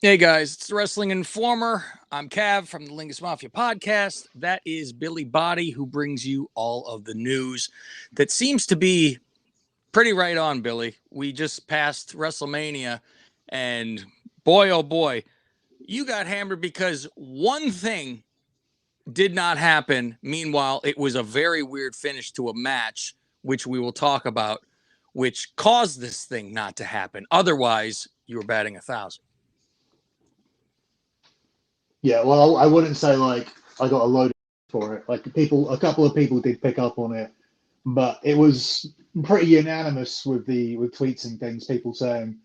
Hey guys, it's the Wrestling Informer. I'm Cav from the Lingus Mafia podcast. That is Billy Body, who brings you all of the news that seems to be pretty right on, Billy. We just passed WrestleMania, and boy, oh boy, you got hammered because one thing did not happen. Meanwhile, it was a very weird finish to a match, which we will talk about, which caused this thing not to happen. Otherwise, you were batting 1,000. Yeah, well, I wouldn't say like I got a load for it. Like a couple of people did pick up on it, but it was pretty unanimous with tweets and things. People saying,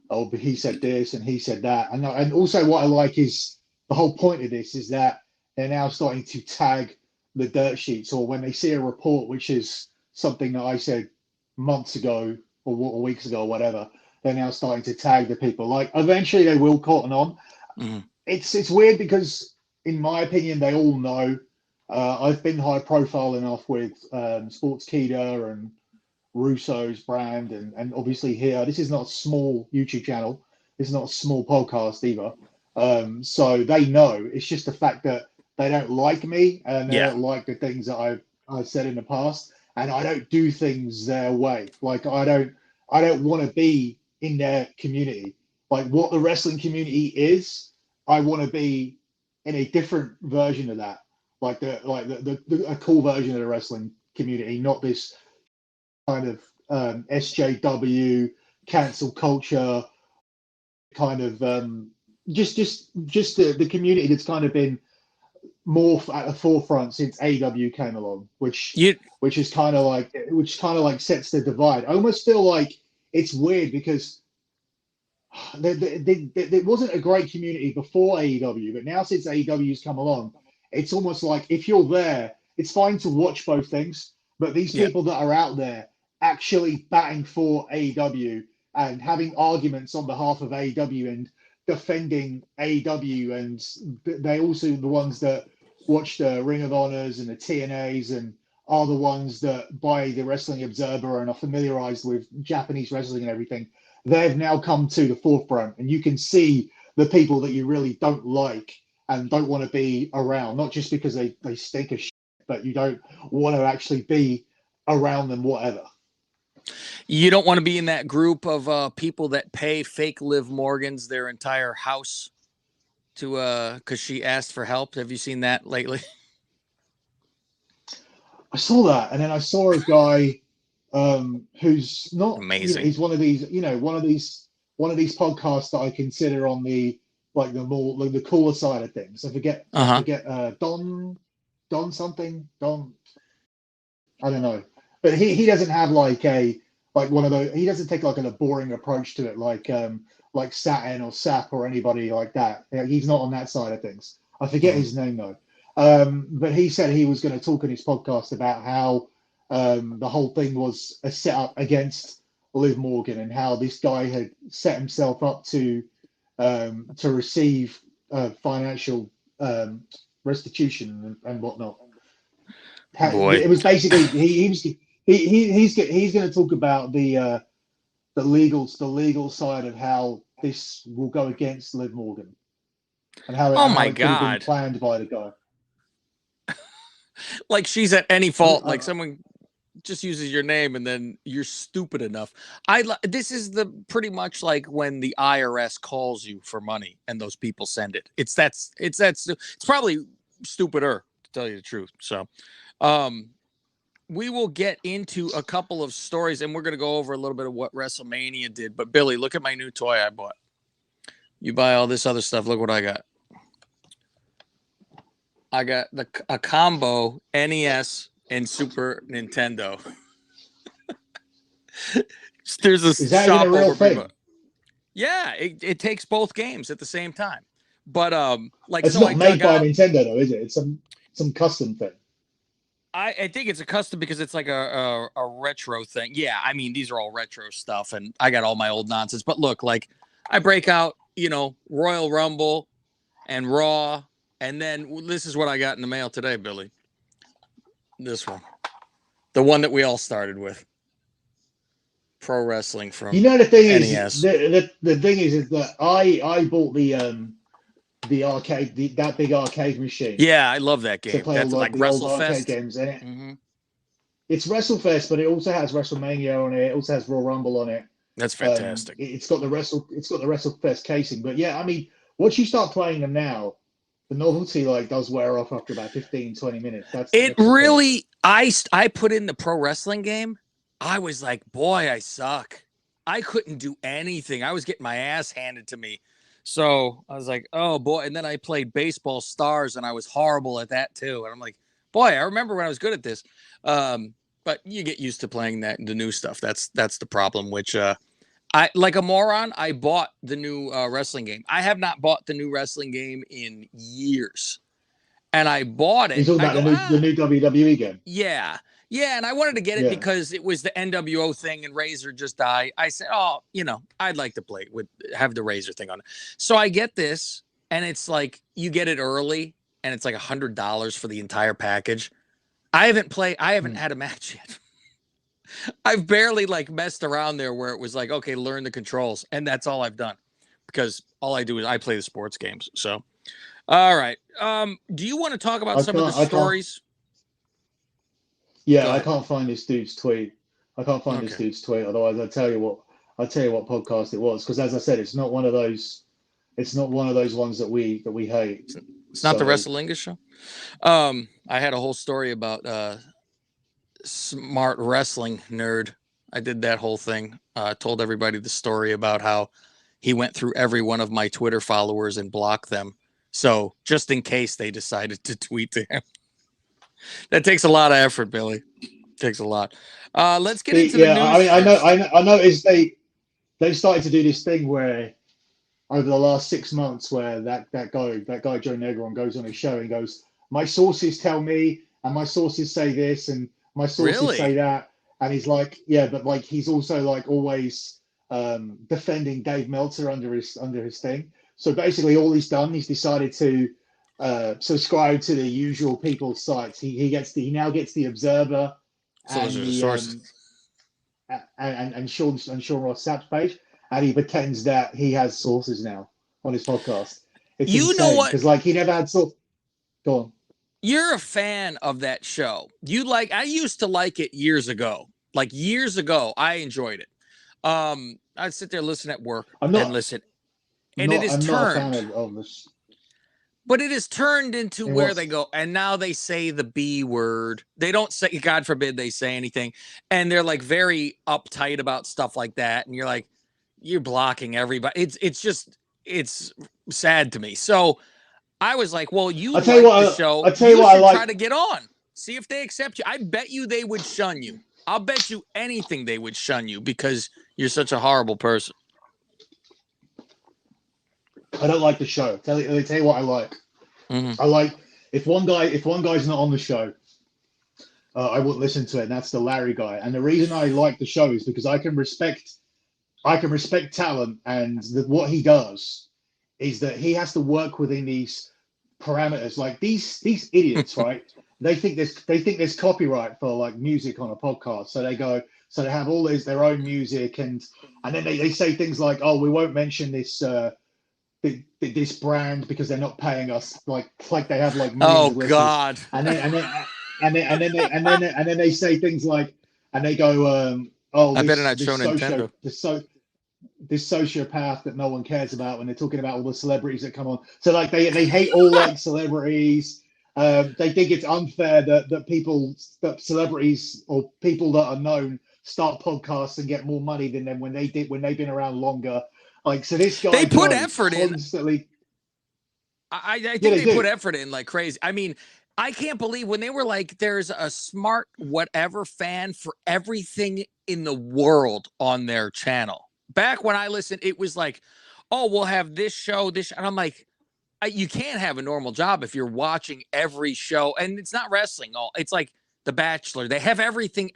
"Oh, but he said this and he said that," and also what I like is the whole point of this is that they're now starting to tag the dirt sheets, or when they see a report, which is something that I said months ago or weeks ago or whatever. They're now starting to tag the people. Like eventually they will cotton on. Mhm. It's weird because, in my opinion, they all know. I've been high profile enough with Sportskeeda and Russo's brand, and obviously here, this is not a small YouTube channel. This is not a small podcast either. So they know. It's just the fact that they don't like me and they Yeah. don't like the things that I've said in the past, and I don't do things their way. Like I don't want to be in their community. Like what the wrestling community is, I want to be in a different version of that. Like a cool version of the wrestling community, not this kind of SJW cancel culture kind of just the community that's kind of been more at the forefront since AEW came along, You which kind of like sets the divide. I almost feel like it's weird because there wasn't a great community before AEW, but now since AEW's come along, it's almost like if you're there, it's fine to watch both things, but these yeah. people that are out there actually batting for AEW and having arguments on behalf of AEW and defending AEW, and they also the ones that watch the Ring of Honors and the TNAs and are the ones that buy the Wrestling Observer and are familiarized with Japanese wrestling and everything. They've now come to the forefront, and you can see the people that you really don't like and don't want to be around, not just because they stink of shit, but you don't want to actually be around them, whatever. You don't want to be in that group of people that pay fake Liv Morgans their entire house to because she asked for help. Have you seen that lately? I saw that, and then I saw a guy who's not, Amazing. he's one of these, one of these podcasts that I consider on the like the more like the cooler side of things. I Uh-huh. forget Don something Don I don't know, but he doesn't have like a like one of those. He doesn't take like a boring approach to it like Satin or Sap or anybody like that. He's not on that side of things. I forget Mhm. his name though. But he said he was going to talk in his podcast about how the whole thing was a setup against Liv Morgan and how this guy had set himself up to receive financial restitution and whatnot. Boy. It was basically he's going to talk about the legal side of how this will go against Liv Morgan and how it Oh how my it could have been God. planned by the guy. Like she's at any I, fault. Like I, someone just uses your name and then you're stupid enough. This is the pretty much like when the IRS calls you for money and those people send it. It's probably stupider to tell you the truth. So, um, we will get into a couple of stories and we're going to go over a little bit of what WrestleMania did. But Billy, look at my new toy I bought. You buy all this other stuff. Look what I got. I got a combo NES and Super Nintendo. There's a is that even a shop real over thing? Big. Yeah, it takes both games at the same time. But like It's so I not made dug by out. Nintendo though, is it? It's some custom thing. I think it's a custom because it's like a retro thing. Yeah, I mean these are all retro stuff, and I got all my old nonsense. But look, like I break out, Royal Rumble and Raw, and then this is what I got in the mail today, Billy. This one, the one that we all started with. pro wrestling from You know, the thing is, NES. the thing is that I bought the arcade, that big arcade machine Yeah, I love that to game. play all That's like the old arcade WrestleFest. games in it. Hmm. It's WrestleFest, but it also has WrestleMania on it. It also has Royal Rumble on it. That's fantastic. It's got the WrestleFest casing. But yeah, I mean, once you start playing them now, the novelty like does wear off after about 15, 20 minutes. That's It the thing. really, I put in the pro wrestling game. I was like, boy, I suck. I couldn't do anything. I was getting my ass handed to me. So I was like, oh boy. And then I played Baseball Stars and I was horrible at that too. And I'm like, boy, I remember when I was good at this. But you get used to playing the new stuff. That's the problem, which I like a moron. I bought the new wrestling game. I have not bought the new wrestling game in years. And I bought You're it. talking I about go, the new WWE game. yeah. Yeah, and I wanted to get it Yeah. because it was the NWO thing and Razor just died. I said, oh, I'd like to play have the Razor thing on it. So I get this, and it's like you get it early, and it's like $100 for the entire package. I haven't had a match yet. I've barely like messed around there where it was like, okay, learn the controls, and that's all I've done because all I do is I play the sports games. So, all right. Do you want to talk about some of the stories? Yeah, I can't find this dude's tweet. This dude's tweet. Otherwise, I'll tell you what podcast it was. Because as I said, it's not one of those. It's not one of those ones that we hate. It's not the Wrestlingus show. I had a whole story about smart wrestling nerd. I did that whole thing. Told everybody the story about how he went through every one of my Twitter followers and blocked them. So just in case they decided to tweet to him. That takes a lot of effort, Billy. Takes a lot. Let's get into the news. I noticed they started to do this thing where over the last 6 months, where that guy Joe Negron goes on his show and goes, my sources tell me, and my sources say this, and my sources say that, and he's like, yeah, but like he's also like always defending Dave Meltzer under his thing. So basically, all he's done, he's decided to subscribe to the usual people's sites. He now gets the Observer and and Sean Ross Sapp's page, and he pretends that he has sources now on his podcast. It's insane, what? Because like he never had sources. Go on. You're a fan of that show. I used to like it years ago. Like years ago, I enjoyed it. I'd sit there, listen at work, and listen. And it is turned. I'm not a fan of this. But it is turned into where they go, and now they say the B word. They don't say, God forbid they say anything. And they're like very uptight about stuff like that. And you're like, you're blocking everybody. It's sad to me. So I was like, well, I'll tell you what try to get on. See if they accept you. I bet you they would shun you. I'll bet you anything they would shun you because you're such a horrible person. I don't like the show. Tell you what I like. Mm-hmm. I like if one guy's not on the show, I wouldn't listen to it. And that's the Larry guy. And the reason I like the show is because I can respect talent, and what he does is that he has to work within these parameters. Like these idiots, right? They think there's copyright for like music on a podcast, so they have all their own music, and then they say things like, oh, we won't mention this. This brand because they're not paying us, like they have like God, and then they say things like, and they go, oh, I better not show Nintendo. This sociopath that no one cares about when they're talking about all the celebrities that come on. So like they hate all like celebrities. They think it's unfair that celebrities or people that are known start podcasts and get more money than them when they've been around longer. Like, so this guy, they put effort constantly in. I think they put effort in like crazy. I mean, I can't believe when they were like, there's a smart whatever fan for everything in the world on their channel. Back when I listened, it was like, oh, we'll have this show, and I'm like, you can't have a normal job if you're watching every show. And it's not wrestling. It's like The Bachelor. They have everything.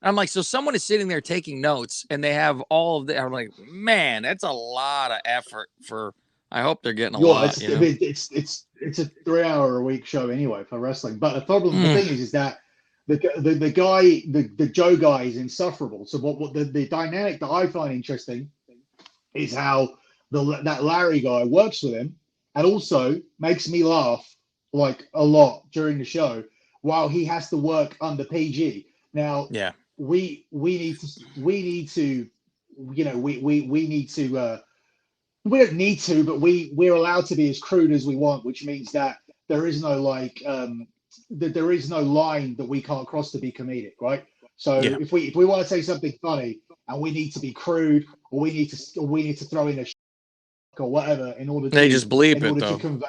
I'm like, so someone is sitting there taking notes, and they have all of the. I'm like, man, that's a lot of effort for. I hope they're getting a lot. It's a 3 hour a week show anyway for wrestling. But the thing is that the guy, the Joe guy is insufferable. So what the dynamic that I find interesting is how that Larry guy works with him and also makes me laugh like a lot during the show while he has to work under PG. Now, Yeah. we need to you know we need to we don't need to, but we're allowed to be as crude as we want, which means that there is no that there is no line that we can't cross to be comedic, right? So Yeah. if we want to say something funny and we need to be crude, or we need to throw in a or whatever in order They to just bleep it though. convey.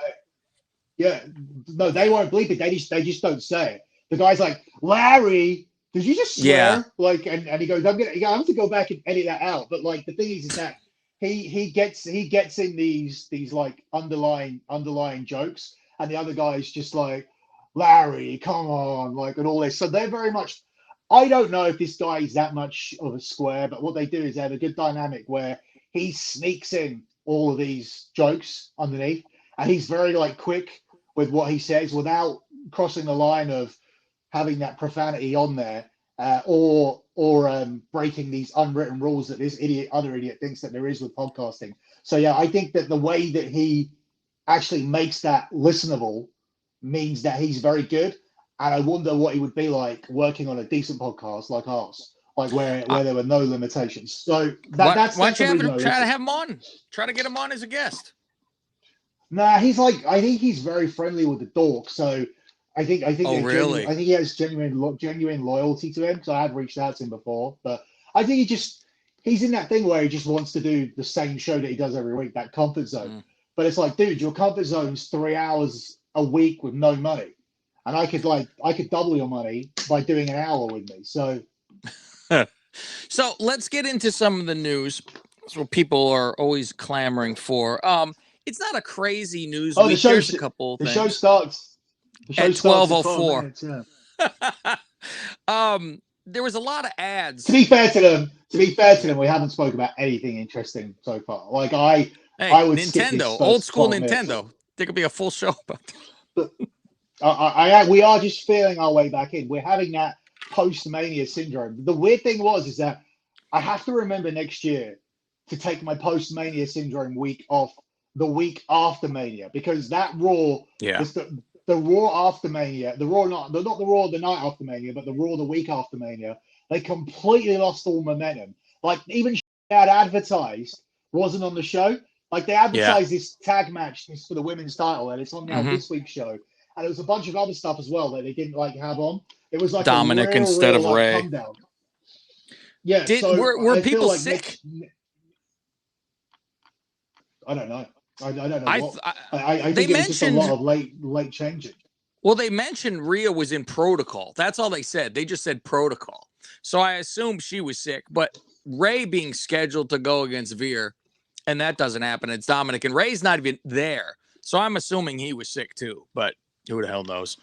Yeah, no, they won't bleep it. They just don't say it. The guy's like, Larry, did you just swear? Yeah. Like, and he goes, I'm gonna have to go back and edit that out. But like the thing is that he gets in these like underlying jokes, and the other guy's just like, Larry, come on, like, and all this. So they're very much. I don't know if this guy is that much of a square, but what they do is they have a good dynamic where he sneaks in all of these jokes underneath, and he's very like quick with what he says without crossing the line of having that profanity on there, or breaking these unwritten rules that this other idiot thinks that there is with podcasting. So yeah, I think that the way that he actually makes that listenable means that he's very good. And I wonder what he would be like working on a decent podcast like ours, like where there were no limitations. So that's why don't you try to have him on? Try to get him on as a guest. Nah, he's like, I think he's very friendly with the dork. So I think Oh, really? I think he has genuine loyalty to him. So I had reached out to him before, but I think he's in that thing where he just wants to do the same show that he does every week, that comfort zone. But it's like, dude, your comfort zone's 3 hours a week with no money. And I could double your money by doing an hour with me. So so let's get into some of the news. That's what people are always clamoring for. It's not a crazy news week. There's a couple the things. show starts at 12:04. Yeah. There was a lot of ads. To be fair to them, we haven't spoken about anything interesting so far. Like I would Nintendo, old school Nintendo. There could be a full show about that. But we are just feeling our way back in. We're having that post-Mania syndrome. The weird thing is that I have to remember next year to take my post-Mania syndrome week off the week after Mania, because that Raw, the Raw after Mania, the Raw not the Raw the night after Mania, but the Raw the week after Mania, they completely lost all momentum. Like even they had advertised wasn't on the show. Like they advertised this tag match for the women's title, and it's on now this week's show. And there was a bunch of other stuff as well that they didn't like have on. It was like Dominic a real, instead of Ray. come down. Yeah. Were people like sick? I don't know. I don't know. I think it was just a lot of late changing. Well, they mentioned Rhea was in protocol. That's all they said. They just said protocol. So I assume she was sick. But Ray being scheduled to go against Veer, and that doesn't happen. It's Dominic, and Ray's not even there. So I'm assuming he was sick too. But who the hell knows?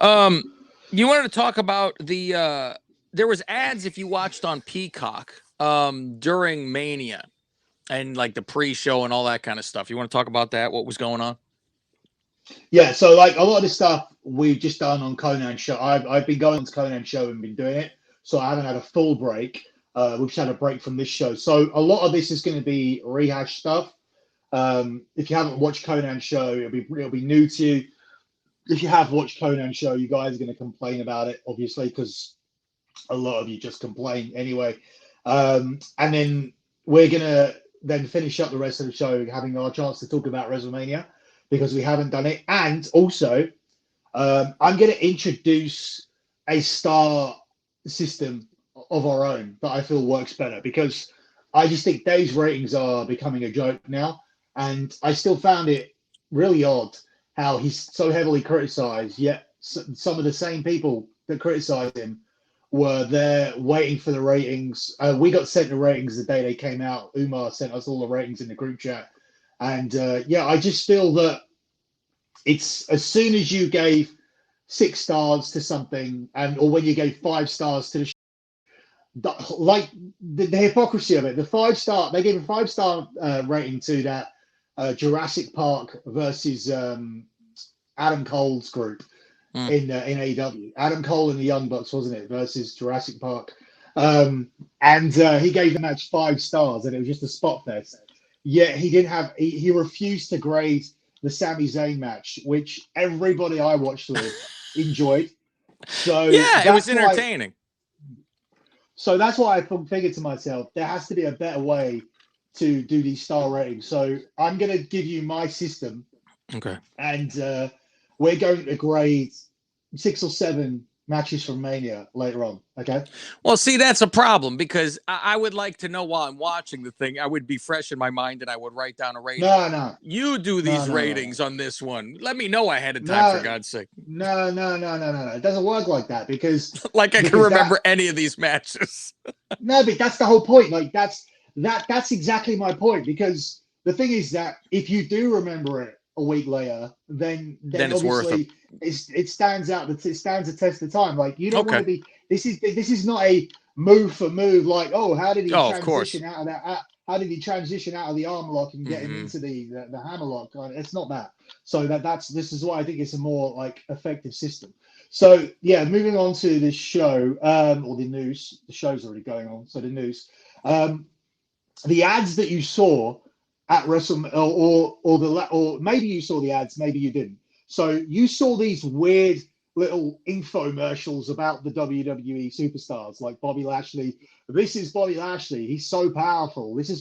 You wanted to talk about the there was ads if you watched on Peacock during Mania and like the pre-show and all that kind of stuff. You want to talk about that? What was going on? Yeah, so like a lot of the stuff we've just done on Conan's show. I've been going to Conan's show and been doing it, so I haven't had a full break. We've just had a break from this show, so a lot of this is going to be rehash stuff. If you haven't watched Conan's show, it'll be new to you. If you have watched Conan's show, you guys are going to complain about it, obviously, because a lot of you just complain anyway. And then we're going to then finish up the rest of the show having our chance to talk about WrestleMania, because we haven't done it. And also, I'm going to introduce a star system of our own that I feel works better, because I just think Dave's ratings are becoming a joke now. And I still found it really odd how he's so heavily criticized, yet some of the same people that criticized him were there waiting for the ratings. We got sent the ratings the day they came out. Umar sent us all the ratings in the group chat. And I just feel that it's as soon as you gave 6 stars to something, or when you gave 5 stars to the show, like the hypocrisy of it, they gave a 5-star rating to that Jurassic Park versus Adam Cole's group. in AEW. Adam Cole and the Young Bucks, wasn't it, versus Jurassic Park. And he gave the match 5 stars, and it was just a spot fest. Yet he didn't have. He refused to grade the Sami Zayn match, which everybody I watched with enjoyed. So yeah, it was entertaining. So that's why I figured to myself, there has to be a better way to do these star ratings. So I'm going to give you my system. Okay. And we're going to grade 6 or 7 matches from Mania later on. Okay. Well, see, that's a problem because I would like to know while I'm watching the thing, I would be fresh in my mind and I would write down a rating. No. You do these ratings on this one. Let me know ahead of time, for God's sake. No. It doesn't work like that because like I can remember any of these matches. No, but that's the whole point. Like that's exactly my point, because the thing is that if you do remember it a week later, then it's worth it. It stands out. It stands the test of time. Like you don't want to be. This is not a move for move. Like, oh, how did he transition out of that? How did he transition out of the arm lock and get him into the hammer lock? It's not that. So this is why I think it's a more like effective system. So yeah, moving on to the show or the news. The show's already going on. So the news, the ads that you saw at WrestleMania, or maybe you saw the ads, maybe you didn't. So you saw these weird little infomercials about the WWE superstars, like Bobby Lashley. This is Bobby Lashley. He's so powerful. This is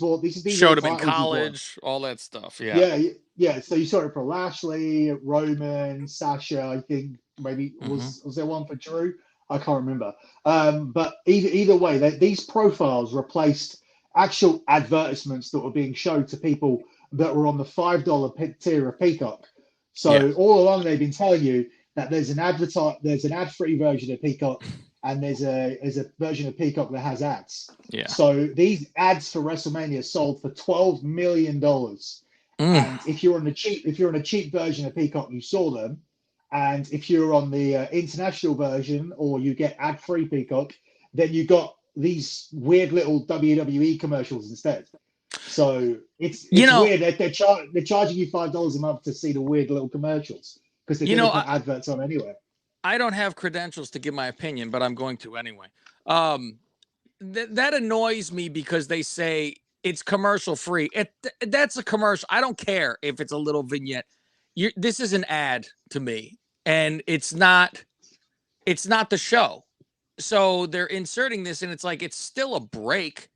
showed him in college, all that stuff. Yeah. So you saw it for Lashley, Roman, Sasha. I think maybe was there one for Drew? I can't remember. But either way, these profiles replaced actual advertisements that were being shown to people that were on the $5 tier of Peacock. So all along they've been telling you that there's an ad-free version of Peacock, and there's a version of Peacock that has ads. Yeah. So these ads for WrestleMania sold for $12 million. And if you're on a cheap version of Peacock, you saw them. And if you're on the international version, or you get ad-free Peacock, then you got these weird little WWE commercials instead. So it's weird. They're charging you $5 a month to see the weird little commercials because they're going to put adverts on anyway. I don't have credentials to give my opinion, but I'm going to anyway. That annoys me because they say it's commercial free. That's a commercial. I don't care if it's a little vignette. This is an ad to me, and it's not the show. So they're inserting this, and it's like it's still a break.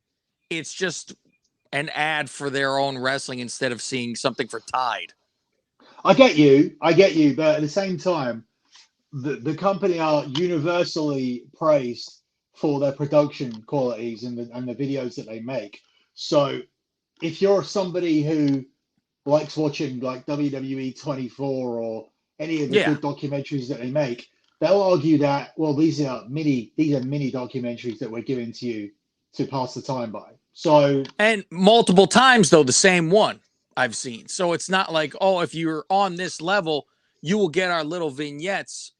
It's just an ad for their own wrestling instead of seeing something for Tide. I get you, but at the same time, the company are universally praised for their production qualities and the videos that they make. So if you're somebody who likes watching like WWE 24 or any of the good documentaries that they make, they'll argue that, well, these are mini documentaries that we're giving to you to pass the time by. So, and multiple times though, the same one I've seen. So it's not like, oh, if you're on this level, you will get our little vignettes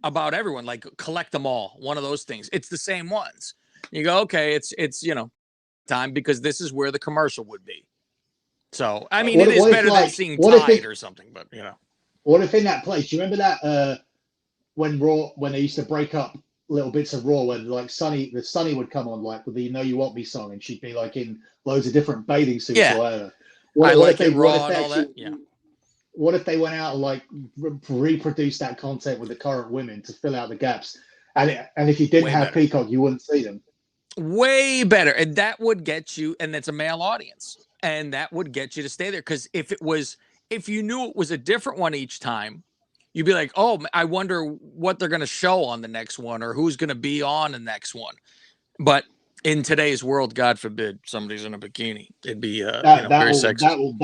about everyone, like collect them all. One of those things. It's the same ones. You go, okay, it's time because this is where the commercial would be. So I mean, it is better than seeing Tide or something, but What if in that place, you remember that when they used to break up little bits of Raw, when like Sunny would come on like with the "You Know You Want Me" song, and she'd be like in loads of different bathing suits or whatever. What if they went out and like reproduced that content with the current women to fill out the gaps? And if you didn't have Peacock, you wouldn't see them. Way better, and that would get you, and it's a male audience, and that would get you to stay there. Because if you knew it was a different one each time, you'd be like, oh, I wonder what they're going to show on the next one or who's going to be on the next one. But in today's world, God forbid, somebody's in a bikini. It'd be very sexy. That will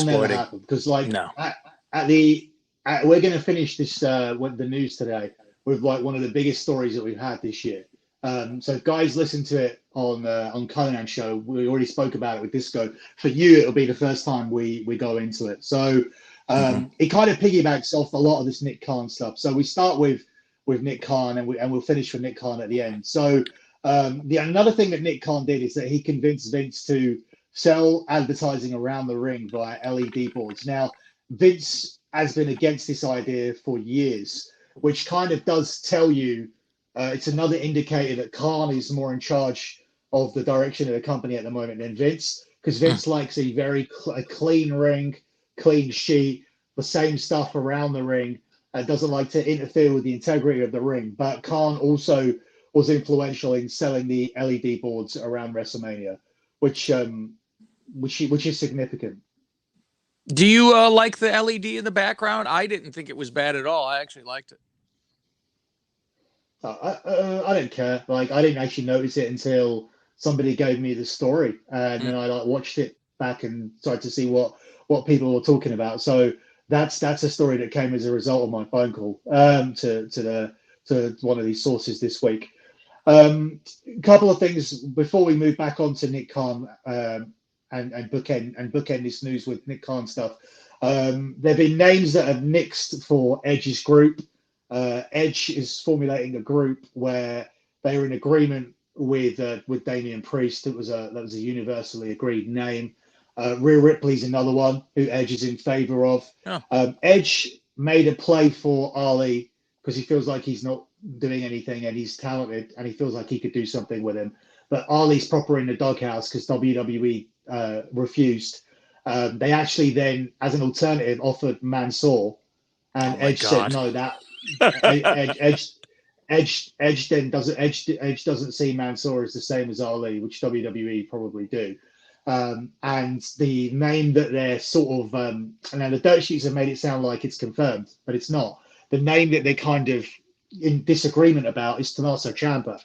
never happen because we're going to finish this with the news today with like one of the biggest stories that we've had this year. So guys, listen to it on Conan show. We already spoke about it with Disco. For you, it'll be the first time we go into it. So it kind of piggybacks off a lot of this Nick Khan stuff. So we start with Nick Khan and we'll finish with Nick Khan at the end. So another thing that Nick Khan did is that he convinced Vince to sell advertising around the ring via LED boards. Now, Vince has been against this idea for years, which kind of does tell you it's another indicator that Khan is more in charge of the direction of the company at the moment than Vince, because Vince likes a very clean ring, clean sheet, the same stuff around the ring, and doesn't like to interfere with the integrity of the ring. But Khan also was influential in selling the LED boards around WrestleMania, which is significant. Do you like the LED in the background? I didn't think it was bad at all. I actually liked it. I don't care. Like, I didn't actually notice it until somebody gave me the story, and then I watched it back and started to see what people were talking about. So that's a story that came as a result of my phone call to one of these sources this week. A couple of things before we move back on to Nick Khan and bookend this news with Nick Khan stuff. There've been names that have nixed for Edge's group. Edge is formulating a group where they are in agreement with Damian Priest. That was a universally agreed name. Rhea Ripley's another one who Edge is in favor of. Oh. Edge made a play for Ali because he feels like he's not doing anything and he's talented and he feels like he could do something with him. But Ali's proper in the doghouse because WWE refused. They actually then, as an alternative, offered Mansoor, and Edge said no. That Edge doesn't see Mansoor as the same as Ali, which WWE probably do. And the name that they're sort of now the dirt sheets have made it sound like it's confirmed, but it's not. The name that they're kind of in disagreement about is Tommaso Ciampa.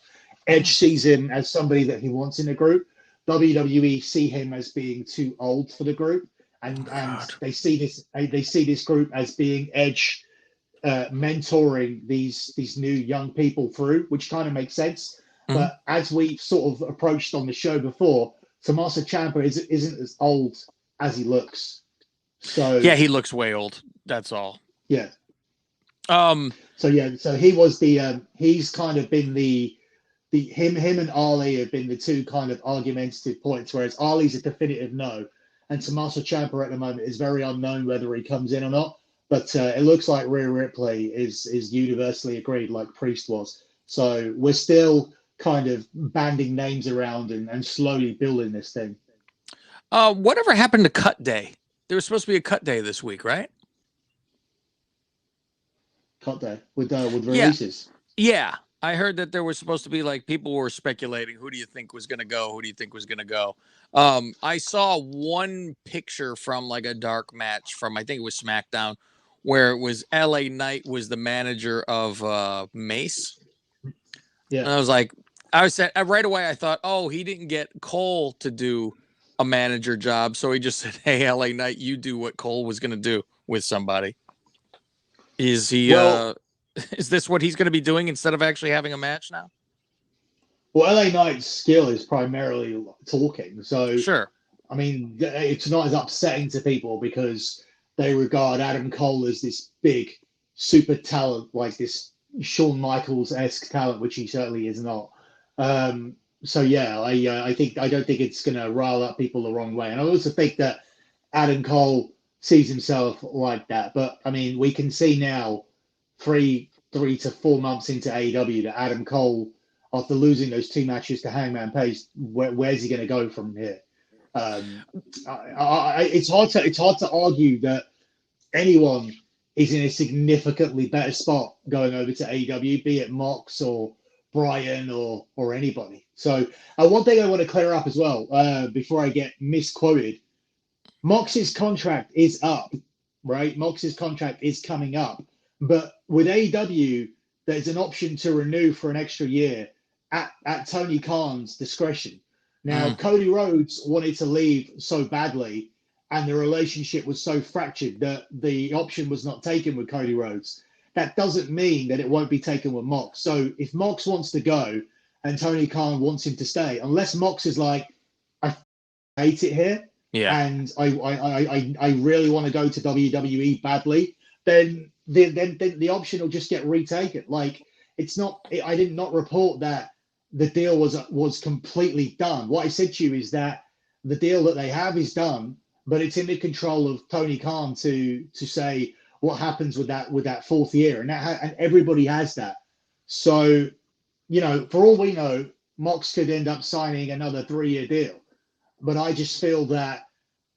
Edge sees him as somebody that he wants in the group. WWE see him as being too old for the group, and they see this group as being Edge mentoring these new young people through, which kind of makes sense. Mm-hmm. But as we've sort of approached on the show before, Tommaso Ciampa isn't as old as he looks. So yeah, he looks way old. That's all. Yeah. So he was he's kind of been him and Ali have been the two kind of argumentative points, whereas Ali's a definitive no, and Tommaso Ciampa at the moment is very unknown whether he comes in or not. But it looks like Rhea Ripley is universally agreed, like Priest was. So we're still kind of banding names around and slowly building this thing. Whatever happened to Cut Day? There was supposed to be a Cut Day this week, right? Cut Day with releases. Yeah. I heard that there was supposed to be like people were speculating. Who do you think was going to go? Who do you think was going to go? I saw one picture from like a dark match from, I think it was SmackDown, where it was LA Knight was the manager of Mace. Yeah. And I was like, right away, I thought, oh, he didn't get Cole to do a manager job. So he just said, hey, LA Knight, you do what Cole was going to do with somebody. Is he, is this what he's going to be doing instead of actually having a match now? Well, LA Knight's skill is primarily talking. So, sure. I mean, it's not as upsetting to people because they regard Adam Cole as this big super talent, like this Shawn Michaels-esque talent, which he certainly is not. So yeah, I don't think it's going to rile up people the wrong way. And I also think that Adam Cole sees himself like that. But I mean, we can see now 3 to 4 months into AEW that Adam Cole, after losing those 2 matches to Hangman Page, where's he going to go from here? It's hard to argue that anyone is in a significantly better spot going over to AEW, be it Mox or Brian or anybody. So one thing I want to clear up as well before I get misquoted, Mox's contract is up, right? Mox's contract is coming up. But with AEW, there's an option to renew for an extra year at Tony Khan's discretion. Now, Cody Rhodes wanted to leave so badly, and the relationship was so fractured that the option was not taken with Cody Rhodes. That doesn't mean that it won't be taken with Mox. So if Mox wants to go and Tony Khan wants him to stay, unless Mox is like, I hate it here, and I really want to go to WWE badly, then the option will just get retaken. Like, it's not. I did not report that the deal was completely done. What I said to you is that the deal that they have is done, but it's in the control of Tony Khan to say, what happens with that fourth year, and everybody has that. So, for all we know, Mox could end up signing another 3-year deal. But I just feel that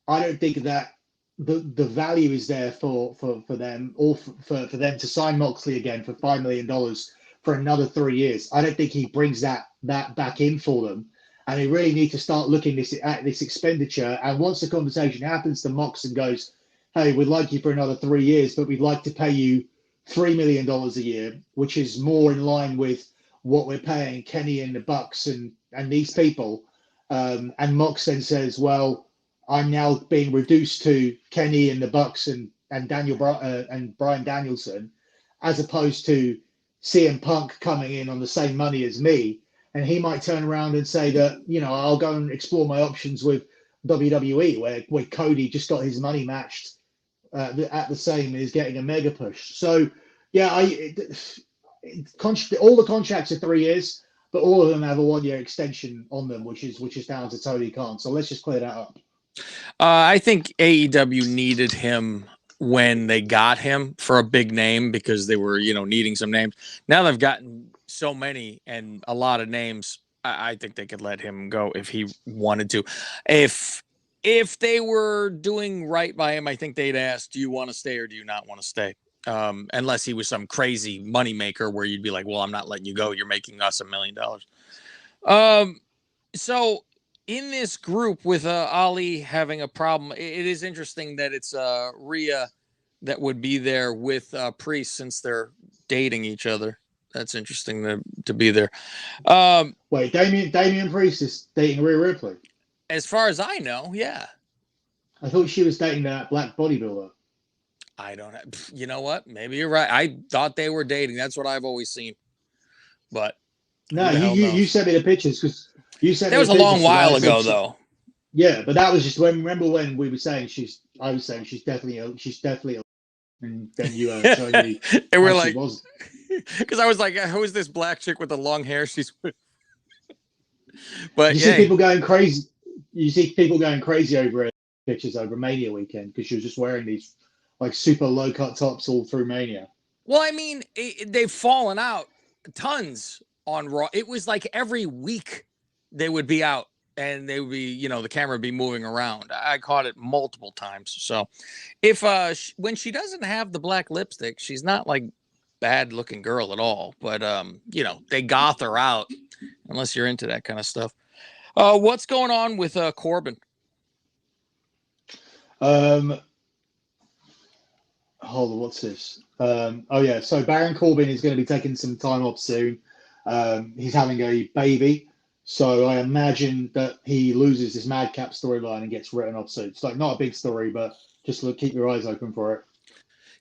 I don't think that the value is there for them, or for them to sign Moxley again for $5 million for another 3 years. I don't think he brings that back in for them. And they really need to start looking at this expenditure. And once the conversation happens to Mox and goes, hey, we'd like you for another 3 years, but we'd like to pay you $3 million a year, which is more in line with what we're paying Kenny and the Bucks and these people. And Mox then says, well, I'm now being reduced to Kenny and the Bucks and Bryan Danielson, as opposed to CM Punk coming in on the same money as me. And he might turn around and say that, I'll go and explore my options with WWE, where Cody just got his money matched at the same as getting a mega push. So, yeah, all the contracts are 3 years, but all of them have a 1-year extension on them, which is down to Tony Khan. So let's just clear that up. I think AEW needed him when they got him for a big name, because they were, needing some names. Now they've gotten so many and a lot of names. I think they could let him go if he wanted to. If they were doing right by him, I think they'd ask, do you want to stay or do you not want to stay? Unless he was some crazy moneymaker where you'd be like, well, I'm not letting you go. You're making us $1 million. So in this group with Ali having a problem, it is interesting that it's Rhea that would be there with Priest, since they're dating each other. That's interesting to be there. Wait, Damian Priest is dating Rhea Ripley? As far as I know, yeah. I thought she was dating that black bodybuilder. I don't know. You know what? Maybe you're right. I thought they were dating. That's what I've always seen. But no, you sent me the pictures, because you sent that was a long while ago, though. Yeah, but that was just remember when we were saying I was saying she's definitely and then you told me and we're like, because I was like, who is this black chick with the long hair? She's but you see people going crazy. You see people going crazy over pictures over Mania weekend, because she was just wearing these like super low cut tops all through Mania. Well, I mean, they've fallen out tons on Raw. It was like every week they would be out, and they would be, the camera would be moving around. I caught it multiple times. So if when she doesn't have the black lipstick, she's not like bad looking girl at all. But they goth her out, unless you're into that kind of stuff. What's going on with Corbin? Hold on, what's this? So Baron Corbin is going to be taking some time off soon. He's having a baby, so I imagine that he loses his Madcap storyline and gets written off soon. It's like not a big story, but just keep your eyes open for it.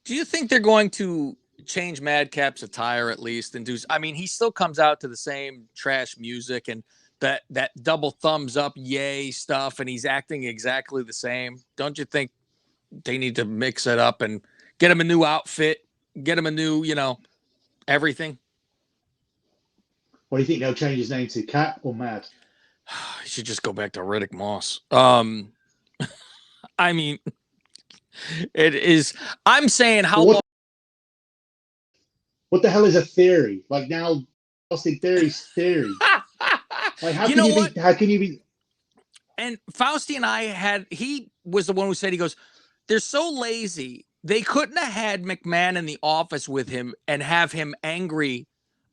Do you think they're going to change Madcap's attire at least and do? I mean, he still comes out to the same trash music and that double thumbs up yay stuff, and he's acting exactly the same. Don't you think they need to mix it up and get him a new outfit, get him a new, everything? What do you think they'll change his name to? Cat or Mad? He should just go back to Riddick Moss. I mean, it is. I'm saying what the hell is a theory? Like now, Austin Theory's theory. Like how can you be? And Fausti and he was the one who said, he goes, they're so lazy. They couldn't have had McMahon in the office with him and have him angry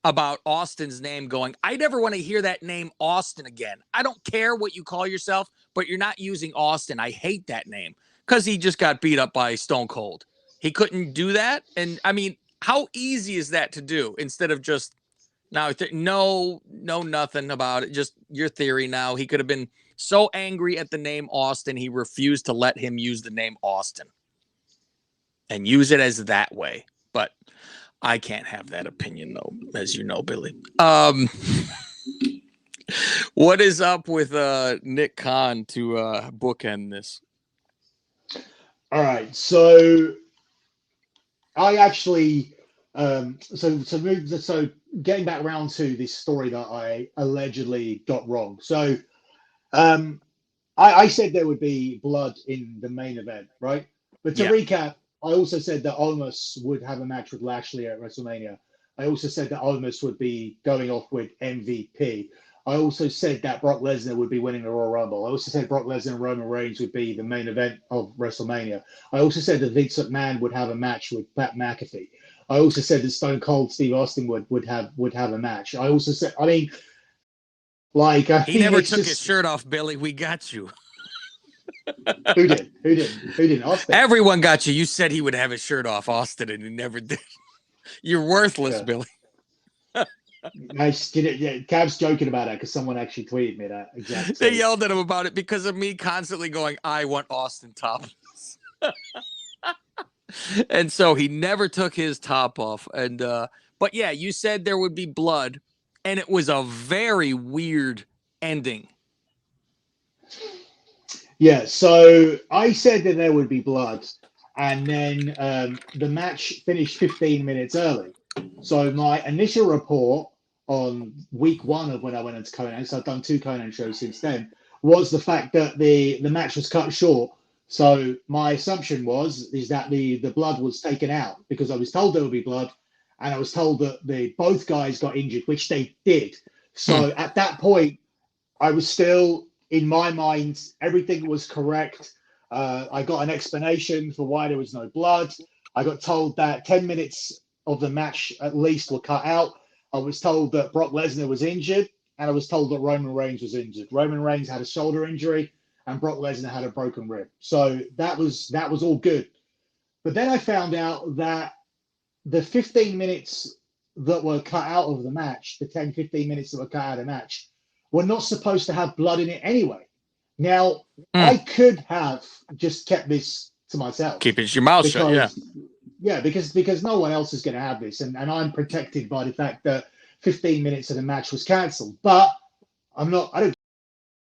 about Austin's name, going, I never want to hear that name Austin again. I don't care what you call yourself, but you're not using Austin. I hate that name, because he just got beat up by Stone Cold. He couldn't do that. And I mean, how easy is that to do instead of just no, nothing about it. Just your theory now. He could have been so angry at the name Austin, he refused to let him use the name Austin and use it as that way. But I can't have that opinion, though, as you know, Billy. What is up with Nick Khan to bookend this? All right, so I actually, so getting back around to this story that I allegedly got wrong. So, I said there would be blood in the main event, right? But to recap, also said that Omos would have a match with Lashley at WrestleMania. I also said that Omos would be going off with MVP. I also said that Brock Lesnar would be winning the Royal Rumble. I also said Brock Lesnar and Roman Reigns would be the main event of WrestleMania. I also said that Vince McMahon would have a match with Pat McAfee. I also said that Stone Cold Steve Austin would have a match. I also said, I mean, like, he never took his shirt off, Billy. We got you. Who did? Who didn't? Austin. Everyone got you. You said he would have his shirt off, Austin, and he never did. You're worthless, Billy. Nice. Cav's joking about that because someone actually tweeted me that. Exactly. They yelled at him about it because of me constantly going, I want Austin topless. And so he never took his top off. And but yeah, you said there would be blood, and it was a very weird ending. Yeah, so I said that there would be blood, and then the match finished 15 minutes early. So my initial report on week 1 of when I went into Conan, so I've done 2 Conan shows since then, was the fact that the match was cut short. So my assumption is that the blood was taken out because I was told there would be blood, and I was told that both guys got injured, which they did. So at that point, I was still, in my mind, everything was correct. I got an explanation for why there was no blood. I got told that 10 minutes of the match at least were cut out. I was told that Brock Lesnar was injured, and I was told that Roman Reigns was injured. Roman Reigns had a shoulder injury, and Brock Lesnar had a broken rib. So that was all good. But then I found out that the 15 minutes that were cut out of the match, the 10, 15 minutes that were cut out of the match, were not supposed to have blood in it anyway. Now, I could have just kept this to myself. Keep it your mouth shut, yeah. Yeah, because no one else is going to have this, and I'm protected by the fact that 15 minutes of the match was cancelled. But I don't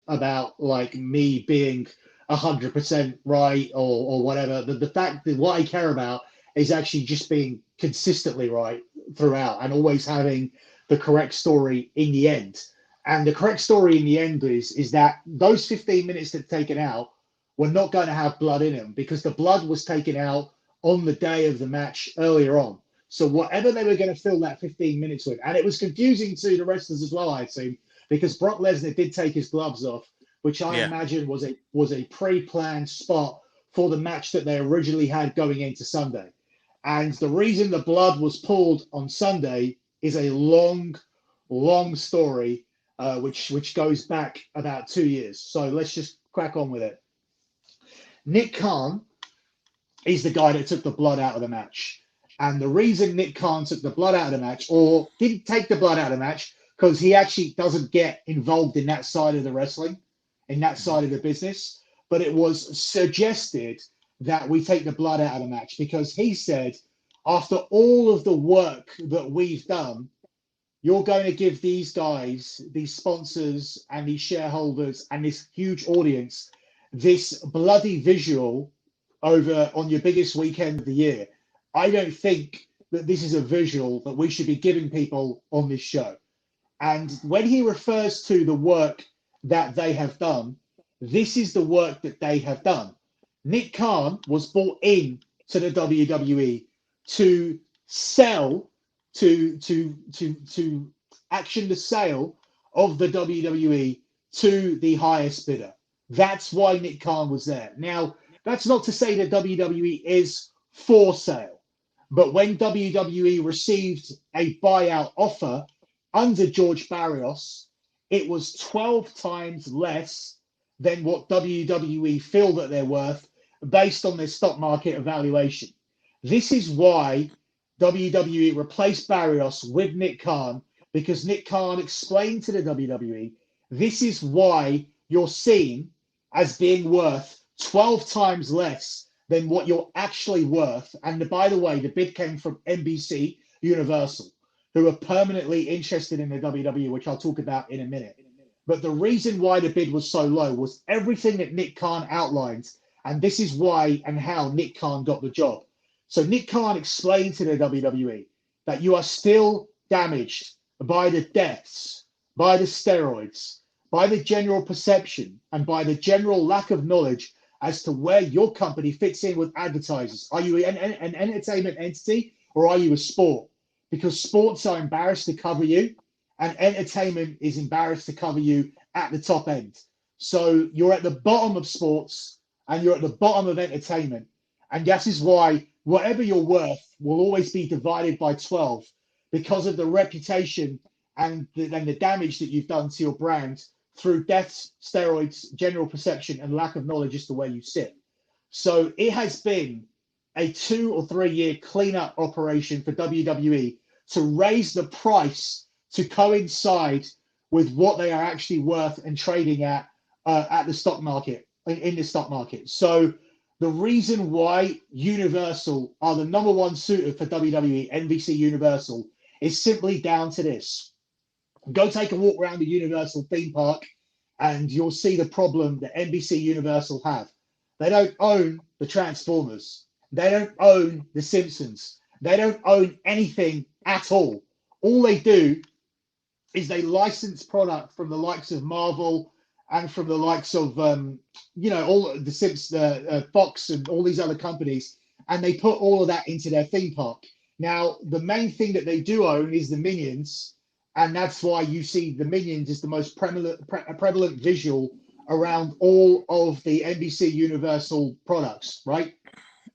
about like me being 100% right or whatever. The fact that what I care about is actually just being consistently right throughout and always having the correct story in the end. And the correct story in the end is that those 15 minutes that taken out were not going to have blood in them because the blood was taken out on the day of the match earlier on. So whatever they were going to fill that 15 minutes with, and it was confusing to the wrestlers as well, I assume, because Brock Lesnar did take his gloves off, which I imagine was a pre-planned spot for the match that they originally had going into Sunday. And the reason the blood was pulled on Sunday is a long story, which goes back about 2 years. So let's just crack on with it. Nick Khan is the guy that took the blood out of the match. And the reason Nick Khan took the blood out of the match, or didn't take the blood out of the match, because he actually doesn't get involved in that side of the wrestling, in that side of the business, but it was suggested that we take the blood out of the match because he said, after all of the work that we've done, you're going to give these guys, these sponsors and these shareholders and this huge audience, this bloody visual over on your biggest weekend of the year. I don't think that this is a visual that we should be giving people on this show. And when he refers to the work that they have done, this is the work that they have done. Nick Khan was brought in to the WWE to sell, to action the sale of the WWE to the highest bidder. That's why Nick Khan was there. Now, that's not to say that WWE is for sale, but when WWE received a buyout offer under George Barrios, it was 12 times less than what WWE feel that they're worth based on their stock market evaluation. This is why WWE replaced Barrios with Nick Khan, because Nick Khan explained to the WWE, this is why you're seen as being worth 12 times less than what you're actually worth. And by the way, the bid came from NBC Universal, who are permanently interested in the WWE, which I'll talk about in a minute. But the reason why the bid was so low was everything that Nick Khan outlined, and this is why and how Nick Khan got the job. So Nick Khan explained to the WWE that you are still damaged by the deaths, by the steroids, by the general perception, and by the general lack of knowledge as to where your company fits in with advertisers. Are you an entertainment entity or are you a sport? Because sports are embarrassed to cover you and entertainment is embarrassed to cover you at the top end. So you're at the bottom of sports and you're at the bottom of entertainment. And that is why whatever you're worth will always be divided by 12 because of the reputation and the damage that you've done to your brand through deaths, steroids, general perception, and lack of knowledge as to where you sit. So it has been a 2 or 3 year cleanup operation for WWE to raise the price to coincide with what they are actually worth and trading at the stock market, in the stock market. So the reason why Universal are the number one suitor for WWE, NBC Universal, is simply down to this. Go take a walk around the Universal theme park and you'll see the problem that NBC Universal have. They don't own the Transformers. They don't own the Simpsons. They don't own anything at all. All they do is they license product from the likes of Marvel and from the likes of, all the Simpsons, Fox and all these other companies, and they put all of that into their theme park. Now, the main thing that they do own is the Minions, and that's why you see the Minions is the most prevalent visual around all of the NBC Universal products, right?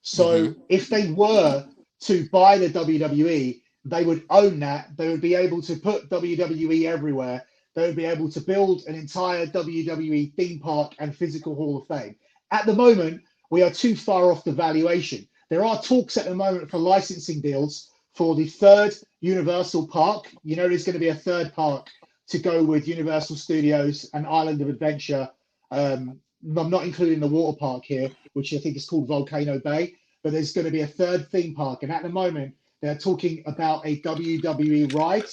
So if they were to buy the WWE, they would own that. They would be able to put WWE everywhere. They would be able to build an entire WWE theme park and physical Hall of Fame. At the moment, we are too far off the valuation. There are talks at the moment for licensing deals for the third Universal Park. You know, there's going to be a third park to go with Universal Studios and Island of Adventure. I'm not including the water park here, which I think is called Volcano Bay, but there's going to be a third theme park. And at the moment, they're talking about a WWE ride,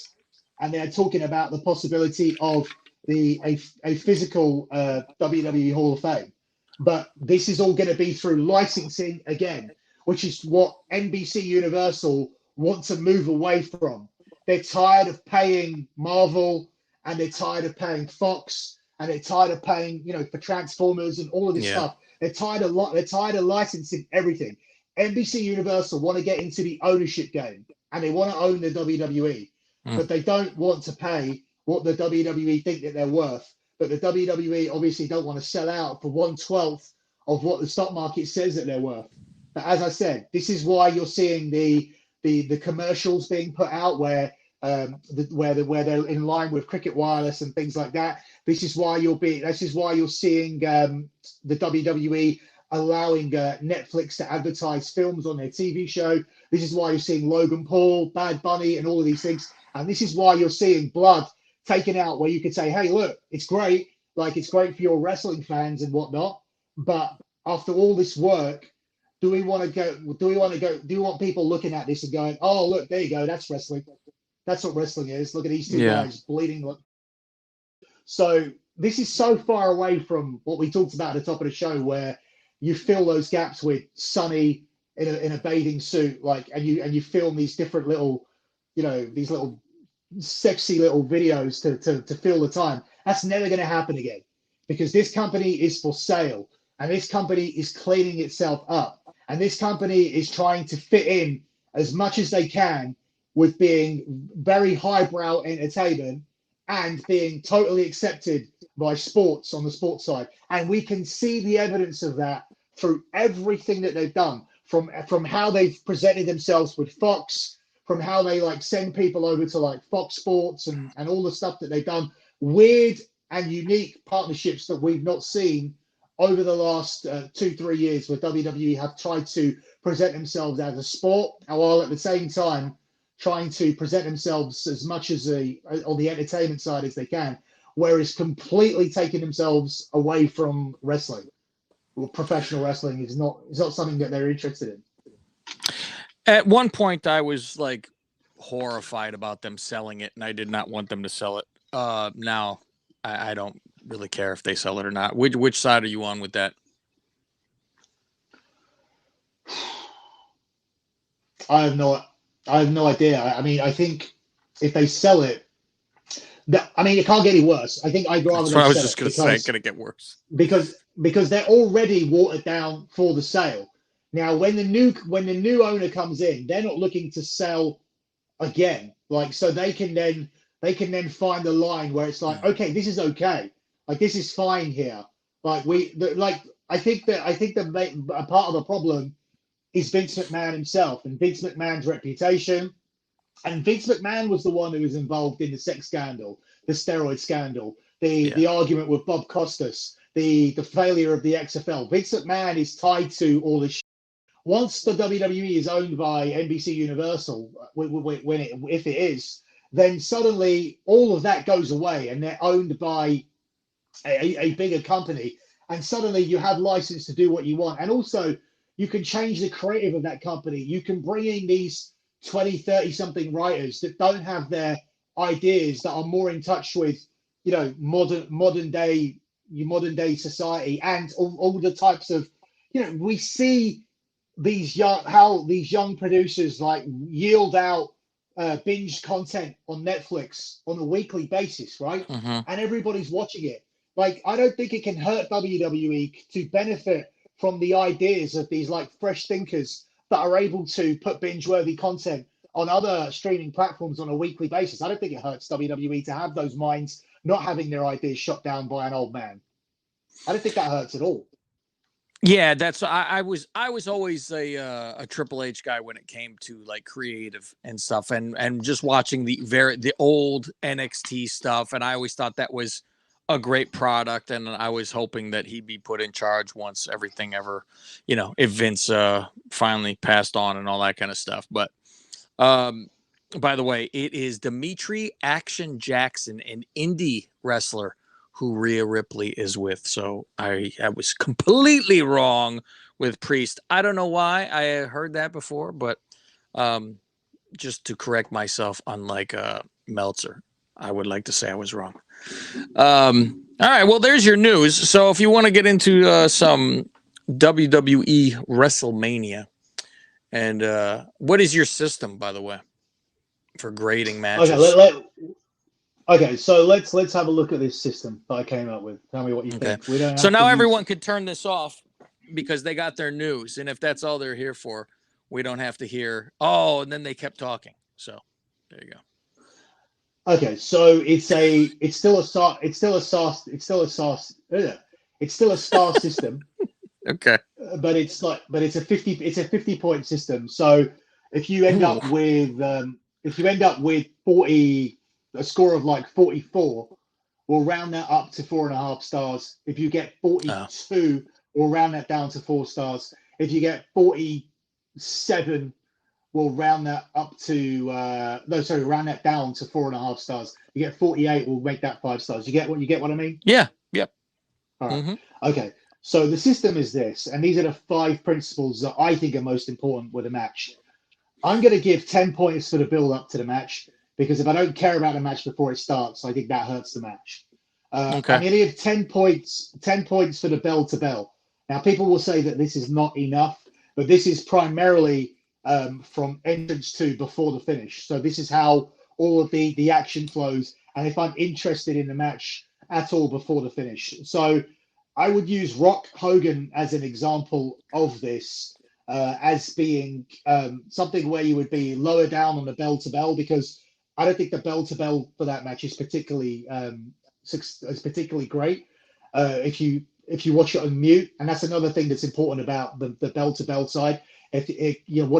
and they're talking about the possibility of a physical WWE Hall of Fame. But this is all going to be through licensing again, which is what NBC Universal want to move away from. They're tired of paying Marvel, and they're tired of paying Fox, and they're tired of paying, for Transformers and all of this stuff. They're tired of licensing everything. NBC Universal want to get into the ownership game, and they want to own the WWE, but they don't want to pay what the WWE think that they're worth. But the WWE obviously don't want to sell out for 1/12 of what the stock market says that they're worth. But as I said, this is why you're seeing the commercials being put out where they're in line with Cricket Wireless and things like that. This is why you're seeing the WWE allowing Netflix to advertise films on their TV show. This is why you're seeing Logan Paul, Bad Bunny, and all of these things. And this is why you're seeing blood taken out, where you could say, hey, look, it's great. Like, it's great for your wrestling fans and whatnot. But after all this work, do we want people looking at this and going, oh, look, there you go, that's wrestling. That's what wrestling is. Look at these two guys bleeding. So this is so far away from what we talked about at the top of the show, where you fill those gaps with Sonny in a bathing suit, and you film these different little, these little sexy little videos to fill the time. That's never going to happen again, because this company is for sale, and this company is cleaning itself up, and this company is trying to fit in as much as they can with being very highbrow entertainment and being totally accepted by sports on the sports side. And we can see the evidence of that through everything that they've done, from how they've presented themselves with Fox, from how they send people over to Fox Sports and all the stuff that they've done. Weird and unique partnerships that we've not seen over the last 2-3 years, where WWE have tried to present themselves as a sport, while at the same time trying to present themselves as much as on the entertainment side as they can, whereas completely taking themselves away from wrestling. Well, professional wrestling is not something that they're interested in. At one point, I was horrified about them selling it, and I did not want them to sell it. Now, I don't really care if they sell it or not. Which side are you on with that? I have no idea. I mean, I think if they sell it, I mean, it can't get any worse. I think I'd rather That's them what I was sell just it going to say. It's going to get worse. because they're already watered down for the sale. Now, when the new owner comes in, they're not looking to sell again. Like, so they can then find the line where it's like, okay, this is okay. Like, this is fine here. Like I think that a part of the problem is Vince McMahon himself and Vince McMahon's reputation. And Vince McMahon was the one who was involved in the sex scandal, the steroid scandal, the argument with Bob Costas, the failure of the XFL. Vince McMahon is tied to all this. Once the WWE is owned by NBC Universal, if it is, then suddenly all of that goes away, and they're owned by a bigger company. And suddenly you have license to do what you want, and also you can change the creative of that company. You can bring in these 20, 30 something writers that don't have their ideas, that are more in touch with, modern day society, and all the types of, we see these young producers like yield out binge content on Netflix on a weekly basis, right? Mm-hmm. And everybody's watching it. Like, I don't think it can hurt WWE to benefit from the ideas of these like fresh thinkers that are able to put binge-worthy content on other streaming platforms on a weekly basis. I don't think it hurts WWE to have those minds not having their ideas shot down by an old man. I don't think that hurts at all. Yeah, I was always a Triple H guy when it came to like creative and stuff, and just watching the old NXT stuff, and I always thought that was a great product, and I was hoping that he'd be put in charge once everything ever, if Vince finally passed on and all that kind of stuff. But by the way, it is Dimitri Action Jackson, an indie wrestler who Rhea Ripley is with. So I was completely wrong with Priest. I don't know why I heard that before, but just to correct myself, unlike Meltzer, I would like to say I was wrong. All right, well, there's your news. So if you want to get into some WWE Wrestlemania, and what is your system, by the way, for grading matches? Okay, so let's have a look at this system that I came up with. Tell me what you think. We don't have so now to everyone could turn this off because they got their news, and if that's all they're here for, we don't have to hear. Oh, and then they kept talking. So there you go. Okay, so it's still a star system. Okay. But it's a 50 point system. So if you end up with 40, a score of like 44, we'll round that up to 4.5 stars. If you get 42, we'll round that down to 4 stars. If you get 47, we'll round that up to round that down to 4.5 stars. You get 48, we'll make that 5 stars. You get what I mean? Yeah. Yep. All right. Okay. So the system is this, and these are the 5 principles that I think are most important with a match. I'm going to give 10 points for the build up to the match, because if I don't care about the match before it starts, I think that hurts the match. I'm going to give 10 points for the bell to bell. Now, people will say that this is not enough, but this is primarily from entrance to before the finish. So this is how all of the action flows, and if I'm interested in the match at all before the finish. So I would use Rock Hogan as an example of this, as being something where you would be lower down on the bell to bell, because I don't think the bell to bell for that match is particularly great. If you watch it on mute, and that's another thing that's important about the bell to bell side. What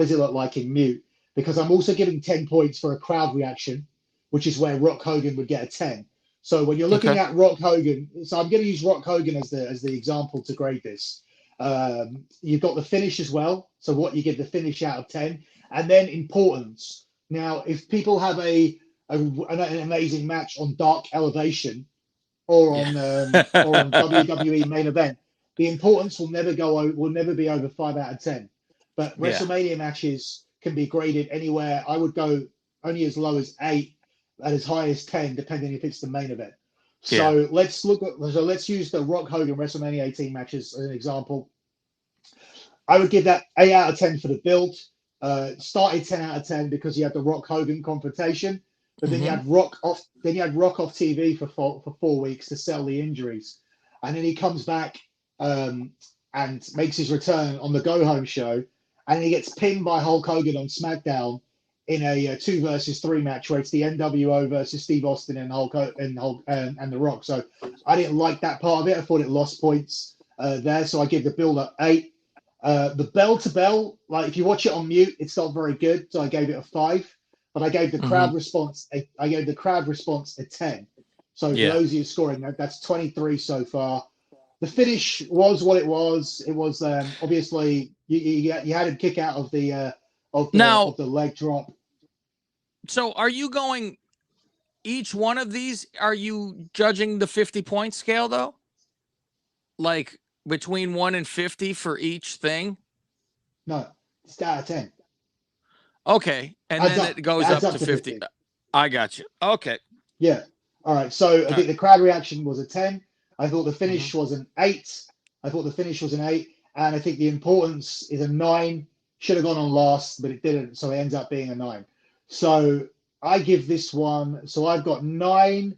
does it look like in mute? Because I'm also giving 10 points for a crowd reaction, which is where Rock Hogan would get a 10. So when you're looking at Rock Hogan, so I'm going to use Rock Hogan as the example to grade this. You've got the finish as well. So what you give the finish out of 10, and then importance. Now, if people have an amazing match on Dark Elevation or on WWE Main Event, the importance will never be over 5 out of 10. But WrestleMania matches can be graded anywhere. I would go only as low as 8 and as high as 10, depending if it's the main event. So let's use the Rock Hogan WrestleMania 18 matches as an example. I would give that 8 out of 10 for the build. Started 10 out of 10 because you had the Rock Hogan confrontation. But then you had Rock off. Then you had Rock off TV for 4 weeks to sell the injuries, and then he comes back and makes his return on the Go Home show, and he gets pinned by Hulk Hogan on SmackDown in a 2 versus 3 match where it's the NWO versus Steve Austin and Hulk and The Rock. So I didn't like that part of it. I thought it lost points there. So I give the build up 8. The bell to bell, like if you watch it on mute, it's not very good. So I gave it a 5. But I gave the crowd response. I gave the crowd response a 10. So for those of you scoring, that's 23 so far. The finish was what it was. It was obviously you had him kick out of the leg drop. So are you going each one of these? Are you judging the 50-point scale though? Like between 1 and 50 for each thing? No, it's out of 10. Okay, and then it goes up to 50. I got you. Okay. Yeah. All right. So I think the crowd reaction was a 10. I thought the finish was an 8. And I think the importance is a 9. Should have gone on last, but it didn't. So it ends up being a 9. So I give this one. So I've got 9,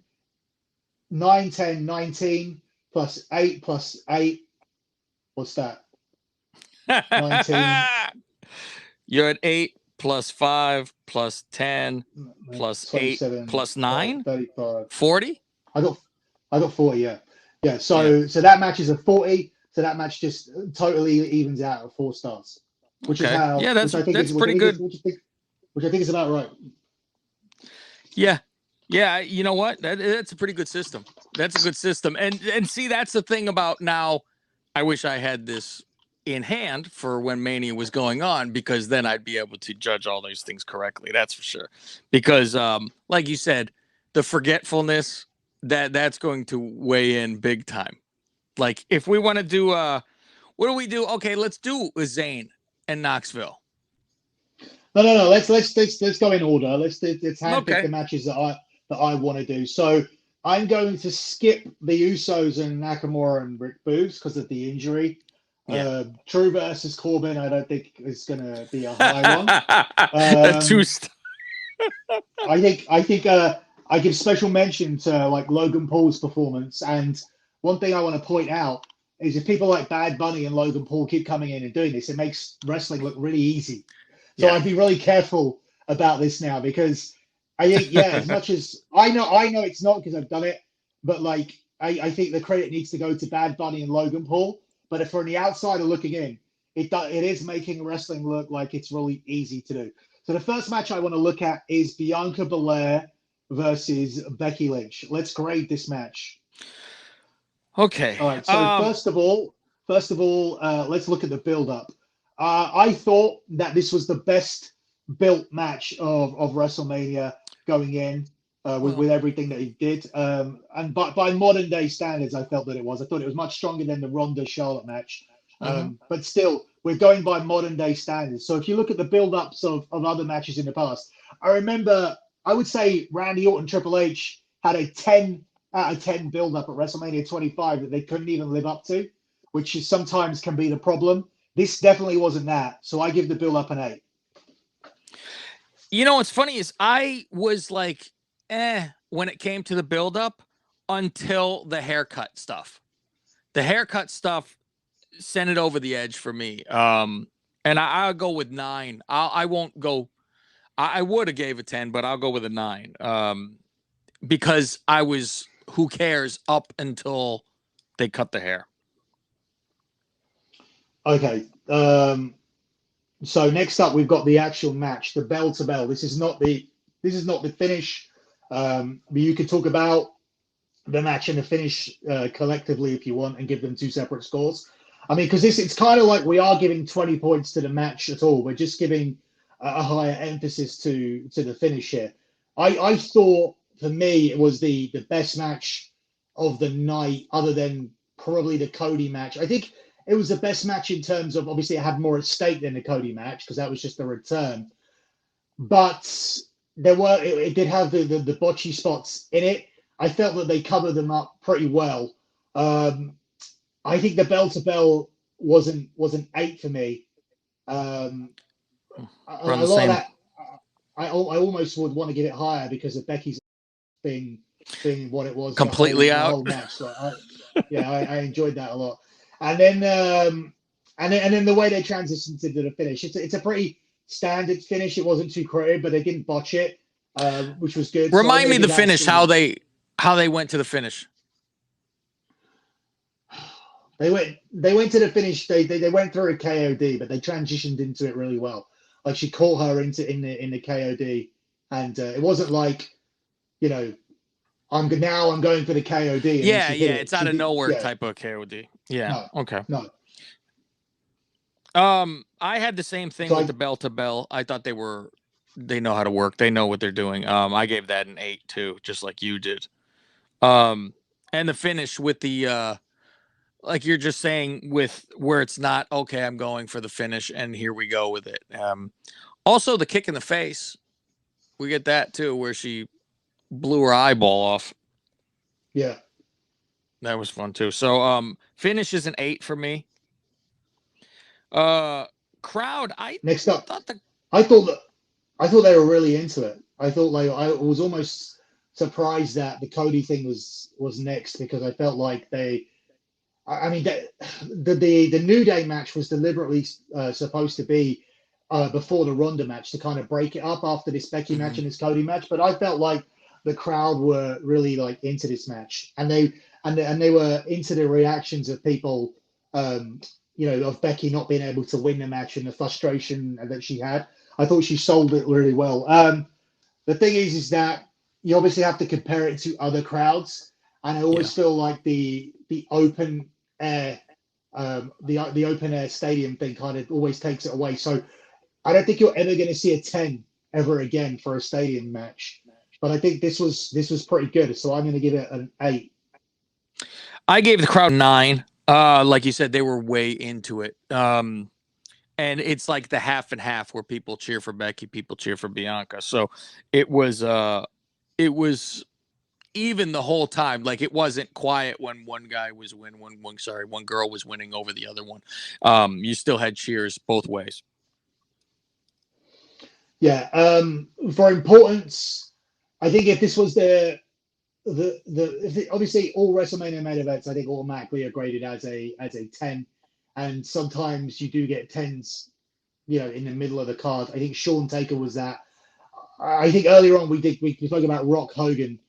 10, 19 plus 8 plus 8. What's that? 19. You're at 8 plus 5 plus 10 plus 8 plus 9. 35. 40? I got 40, yeah. Yeah. So that match is a 40. So that match just totally evens out at 4 stars. Which is how that's pretty good. Which I think is about right. Yeah. Yeah, you know what? That's a pretty good system. That's a good system. And see, that's the thing about now. I wish I had this in hand for when Mania was going on, because then I'd be able to judge all those things correctly. That's for sure. Because like you said, the forgetfulness that's going to weigh in big time. Like if we want to do what do we do? Okay, let's do Zayn and Knoxville. No. Let's go in order. Let's handpick the matches that I want to do. So I'm going to skip the Usos and Nakamura and Rick Boogs because of the injury. Yeah. Drew versus Corbin, I don't think is going to be a high one. I think I give special mention to like Logan Paul's performance. And one thing I want to point out is if people like Bad Bunny and Logan Paul keep coming in and doing this, it makes wrestling look really easy. So I'd be really careful about this now, because I think, as much as I know it's not because I've done it, but like I think the credit needs to go to Bad Bunny and Logan Paul. But if for the outsider looking in, it is making wrestling look like it's really easy to do. So the first match I want to look at is Bianca Belair versus Becky Lynch. Let's grade this match. Okay. All right. So first of all, let's look at the build-up. I thought that this was the best built match of WrestleMania going in with everything that he did. And by modern day standards, I felt that it was. I thought it was much stronger than the Ronda Charlotte match. But still, we're going by modern day standards. So if you look at the build-ups of other matches in the past, I would say Randy Orton Triple H had a 10 out of 10 build-up at WrestleMania 25 that they couldn't even live up to, which is sometimes can be the problem. This definitely wasn't that. So I give the build-up an 8. You know what's funny is I was like, when it came to the build-up until the haircut stuff. The haircut stuff sent it over the edge for me. And I'll go with 9. I won't go. I would have gave a 10, but I'll go with a 9. Because I was, who cares, up until they cut the hair. Okay. So next up, we've got the actual match, the bell to bell. This is not the finish. You could talk about the match and the finish collectively if you want, and give them 2 separate scores. I mean, because it's kind of like we are giving 20 points to the match at all. We're just giving a higher emphasis to the finish here. I thought, for me, it was the best match of the night, other than probably the Cody match. I think it was the best match in terms of, obviously, it had more at stake than the Cody match because that was just a return. But it did have the botchy spots in it. I felt that they covered them up pretty well. I think the bell to bell was an 8 for me. A lot of that. I almost would want to give it higher because of Becky's being what it was Completely the out. whole match. So I enjoyed that a lot. And then the way they transitioned into the finish, it's a pretty standard finish. It wasn't too creative, but they didn't botch it, which was good. Remind me the finish, how they went to the finish. They went to the finish. They went through a KOD, but they transitioned into it really well. Like she caught her in the KOD, and it wasn't like, I'm going for the KOD. Yeah, it's out of nowhere type of KOD. Yeah, no, okay. No. I had the same thing with the bell to bell. I thought they know how to work. They know what they're doing. I gave that an 8 too, just like you did. And the finish with the like you're just saying, with where it's not okay, I'm going for the finish, and here we go with it. Also the kick in the face, we get that too, where she blew her eyeball off. Yeah, that was fun too. So finish is an 8 for me. Crowd, next up, I thought they were really into it. I was almost surprised that the Cody thing was next, because I felt like the New Day match was deliberately supposed to be before the Ronda match, to kind of break it up after this Becky match and this Cody match. But I felt like the crowd were really like into this match, and they were into the reactions of people, of Becky not being able to win the match and the frustration that she had. I thought she sold it really well. The thing is that you obviously have to compare it to other crowds, and I always feel like the open air, the open air stadium thing kind of always takes it away. So I don't think you're ever going to see a 10 ever again for a stadium match. But I think this was pretty good, so I'm going to give it an 8. I gave the crowd 9. Like you said, they were way into it. And it's like the half and half, where people cheer for Becky, people cheer for Bianca. So it was even the whole time. Like, it wasn't quiet when one girl was winning over the other one. You still had cheers both ways. Yeah. For importance, I think if this was obviously all WrestleMania main events, I think automatically are graded as a 10, and sometimes you do get 10s, in the middle of the card. I think Shawn Taker was that. I think earlier on we spoke about Rock Hogan.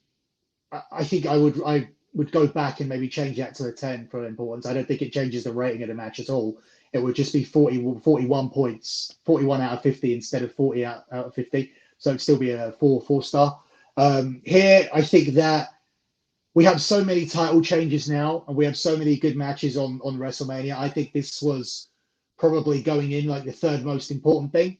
I think I would go back and maybe change that to a 10 for importance. I don't think it changes the rating of the match at all. It would just be 41 points, 41 out of 50 instead of 40 out of 50. So it'd still be a 4 star. Here, I think that we have so many title changes now, and we have so many good matches on WrestleMania. I think this was probably going in like the third most important thing.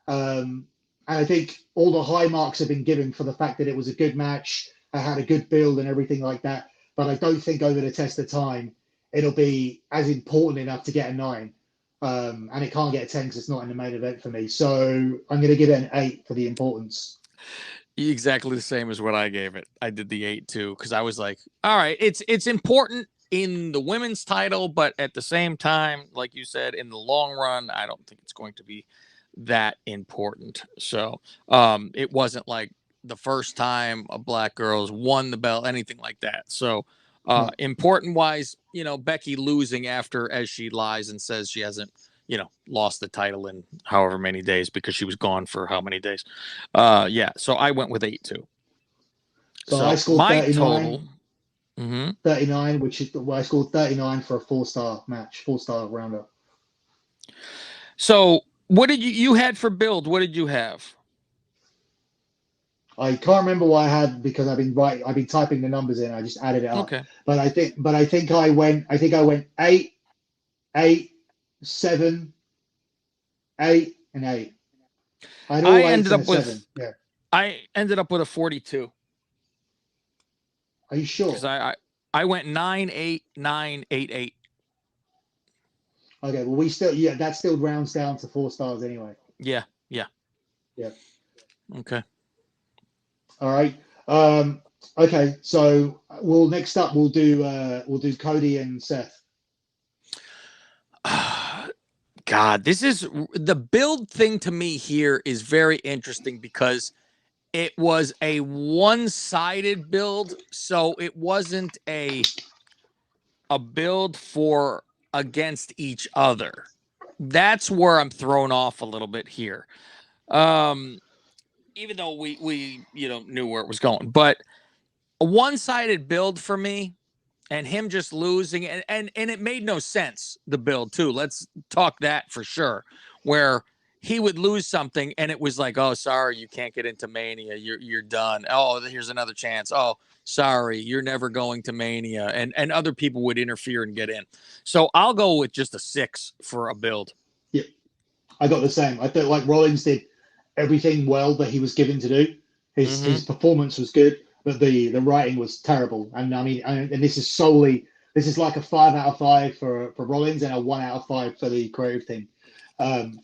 And I think all the high marks have been given for the fact that it was a good match. I had a good build and everything like that. But I don't think over the test of time, it'll be as important enough to get a 9. And it can't get a 10 because it's not in the main event for me. So I'm going to give it an 8 for the importance. Exactly the same as what I gave it. I did the 8 too, because I was like, all right, it's important in the women's title, but at the same time, like you said, in the long run, I don't think it's going to be that important. So it wasn't like the first time a black girl's won the belt, anything like that. So important wise, Becky losing as she lies and says she hasn't, lost the title in however many days, because she was gone for how many days. So I went with 8 too. So I scored my 39, total 39, which is I scored 39 for a 4-star match, 4-star roundup. So what did you had for build? What did you have? I can't remember what I had, because I've been typing the numbers in. I just added it up. Okay. But I think I went 8, 8, 7, 8, and 8. I ended up with 7. Yeah. I ended up with a 42. Are you sure? Because I went 9, 8, 9, 8, 8. Okay, well that still rounds down to 4 stars anyway. Yeah. Okay. All right. Okay, so next up we'll do Cody and Seth. God, this is the build thing to me here is very interesting because it was a one-sided build, so it wasn't a build for against each other. That's where I'm thrown off a little bit here. Even though we knew where it was going, but a one-sided build for me and him just losing and it made no sense, the build too. Let's talk that for sure, where he would lose something and it was like, oh, sorry, you can't get into Mania, you're done. Oh, here's another chance. Oh, sorry, you're never going to Mania, and other people would interfere and get in. So I'll go with just a 6 for a build. Yeah, I got the same. I felt like Rollins did everything well that he was given to do. His performance was good, but the writing was terrible. And I mean, and this is like a 5 out of 5 for Rollins and a 1 out of 5 for the creative team,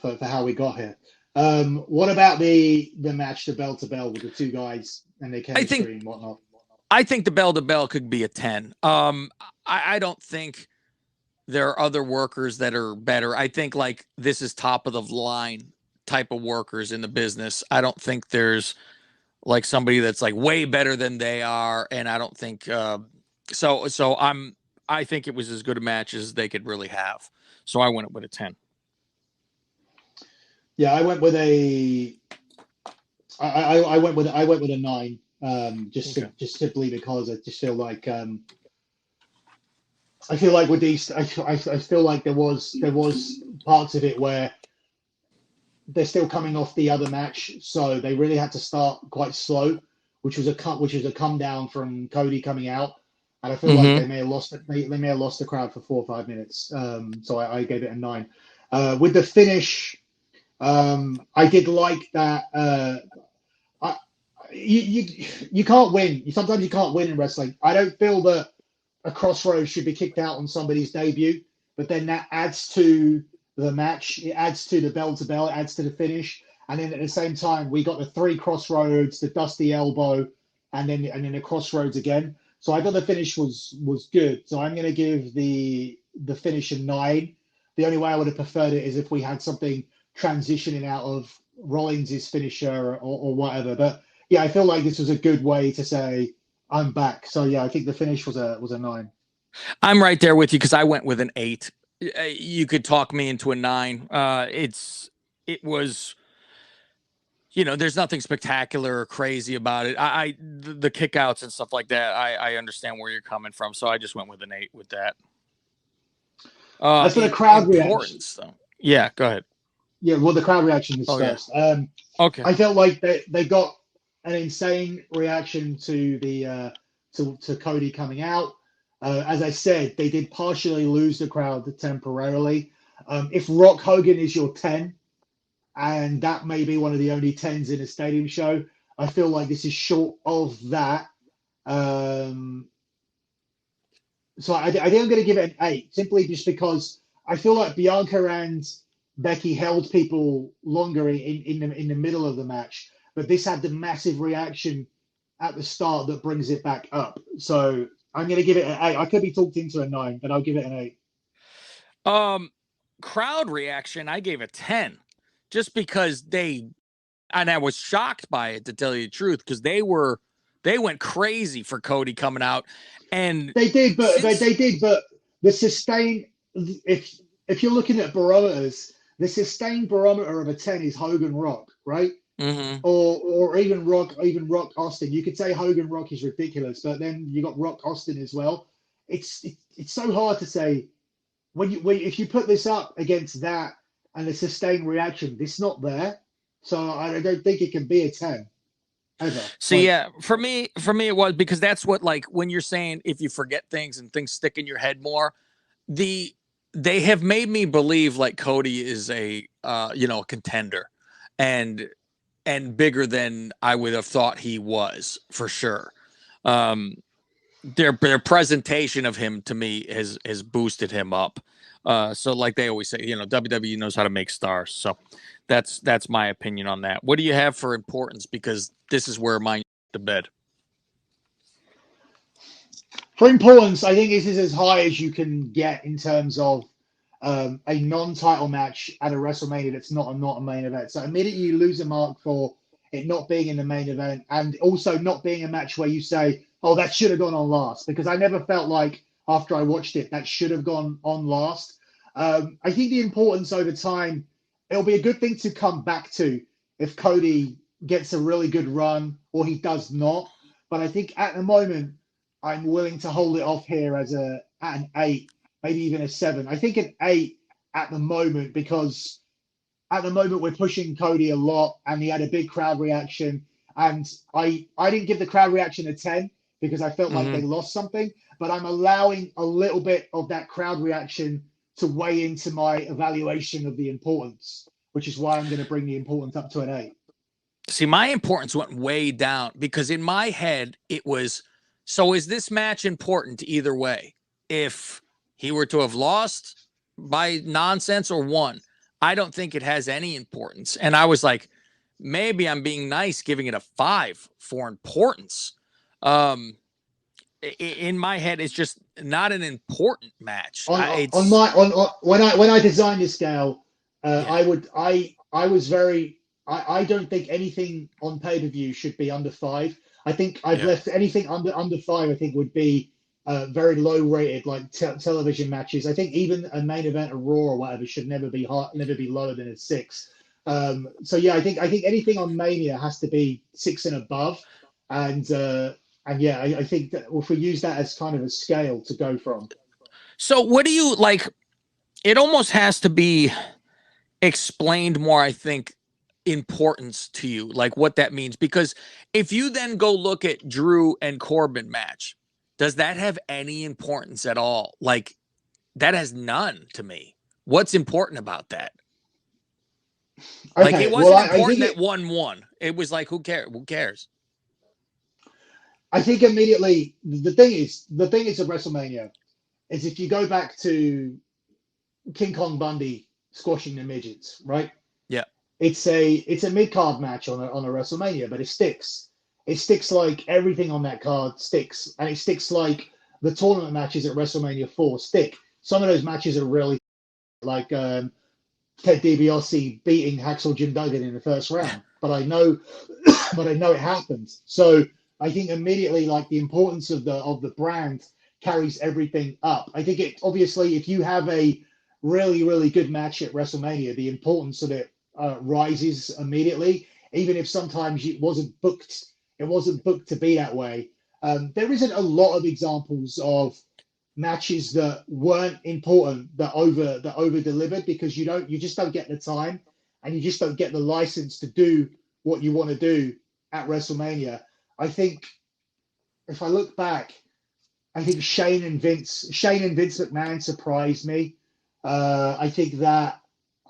for how we got here. What about the match, the bell to bell with the two guys and their chemistry and whatnot? I think the bell to bell could be a 10. I don't think there are other workers that are better. I think like this is top of the line type of workers in the business. I don't think there's like somebody that's like way better than they are, and I don't think so. I think it was as good a match as they could really have. So I went with a 10. Yeah, I went with a I went with a 9. Just simply because I just feel like I feel like with these I feel like there was parts of it where they're still coming off the other match, so they really had to start quite slow, which was a come down from Cody coming out, and I feel like they may have lost the crowd for 4 or 5 minutes. So I gave it a 9. With the finish, I did like that. You can't win. Sometimes you can't win in wrestling. I don't feel that a crossroads should be kicked out on somebody's debut, but then that adds to the match. It adds to the bell to bell. It adds to the finish. And then at the same time, we got the 3 crossroads, the dusty elbow, and then the crossroads again. So I thought the finish was good. So I'm going to give the finish a 9. The only way I would have preferred it is if we had something transitioning out of Rollins' finisher or whatever. But yeah, I feel like this was a good way to say I'm back. So yeah, I think the finish was a 9. I'm right there with you because I went with an 8. You could talk me into a 9. It was, there's nothing spectacular or crazy about it. The kickouts and stuff like that. I understand where you're coming from, so I just went with an 8 with that. That's for the crowd reaction. Though. Yeah, go ahead. Yeah, well, the crowd reaction is first. Yeah. Okay. I felt like they got an insane reaction to the to Cody coming out. As I said, they did partially lose the crowd temporarily. If Rock Hogan is your 10, and that may be one of the only 10s in a stadium show, I feel like this is short of that. So I think I'm going to give it an 8, simply just because I feel like Bianca and Becky held people longer in the middle of the match, but this had the massive reaction at the start that brings it back up. So I'm going to give it an 8. I could be talked into a 9, but I'll give it an 8. Crowd reaction, I gave a 10, just because and I was shocked by it, to tell you the truth, because they went crazy for Cody coming out, and they did, but the sustain. If you're looking at barometers, the sustained barometer of a 10 is Hogan Rock, right? Mm-hmm. Or even Rock Austin. You could say Hogan Rock is ridiculous, but then you got Rock Austin as well. It's so hard to say if you put this up against that and the sustained reaction, it's not there. So I don't think it can be a 10 ever. So yeah, for me it was, because that's what, like, when you're saying if you forget things and things stick in your head more, they have made me believe like Cody is a contender and bigger than I would have thought he was, for sure. Their presentation of him to me has boosted him up. So like they always say, WWE knows how to make stars. So that's my opinion on that. What do you have for importance? Because this is where mine to bed. For importance, I think this is as high as you can get in terms of a non-title match at a WrestleMania that's not a main event. So immediately you lose a mark for it not being in the main event, and also not being a match where you say, "Oh, that should have gone on last," because I never felt like after I watched it that should have gone on last. I think the importance over time, it'll be a good thing to come back to if Cody gets a really good run or he does not. But I think at the moment, I'm willing to hold it off here as at an 8, maybe even a 7. I think an 8 at the moment, because at the moment we're pushing Cody a lot, and he had a big crowd reaction. And I didn't give the crowd reaction a 10 because I felt like they lost something, but I'm allowing a little bit of that crowd reaction to weigh into my evaluation of the importance, which is why I'm going to bring the importance up to an 8. See, my importance went way down because in my head it was, so is this match important either way? If he were to have lost by nonsense or won, I don't think it has any importance. And I was like, maybe I'm being nice giving it a 5 for importance. In my head, it's just not an important match. When I designed the scale, I don't think anything on pay-per-view should be under 5. I think I've left anything under 5. I think would be very low rated, like television matches. I think even a main event, a Raw or whatever, should never be lower than a 6. So yeah, I think anything on Mania has to be 6 and above, and yeah, I think that if we use that as kind of a scale to go from. So what do you like? It almost has to be explained more, I think, importance to you, like what that means. Because if you then go look at Drew and Corbin match, does that have any importance at all? Like, that has none to me. What's important about that? Okay, like, it wasn't important that one won. It was like, who cares? Who cares? I think immediately the thing is at WrestleMania is, if you go back to King Kong Bundy squashing the midgets, right? Yeah. It's a mid-card match on a WrestleMania, but it sticks. It sticks like everything on that card sticks, and it sticks like the tournament matches at WrestleMania 4 stick. Some of those matches are really like Ted DiBiase beating Hacksaw Jim Duggan in the first round, but I know it happens. So I think immediately, like, the importance of the brand carries everything up. I think it obviously, if you have a really, really good match at WrestleMania, the importance of it rises immediately, even if sometimes it wasn't booked to be that way. There isn't a lot of examples of matches that weren't important that over delivered, because you just don't get the time, and you just don't get the license to do what you want to do at WrestleMania. I think if I look back, I think Shane and Vince McMahon surprised me. I think that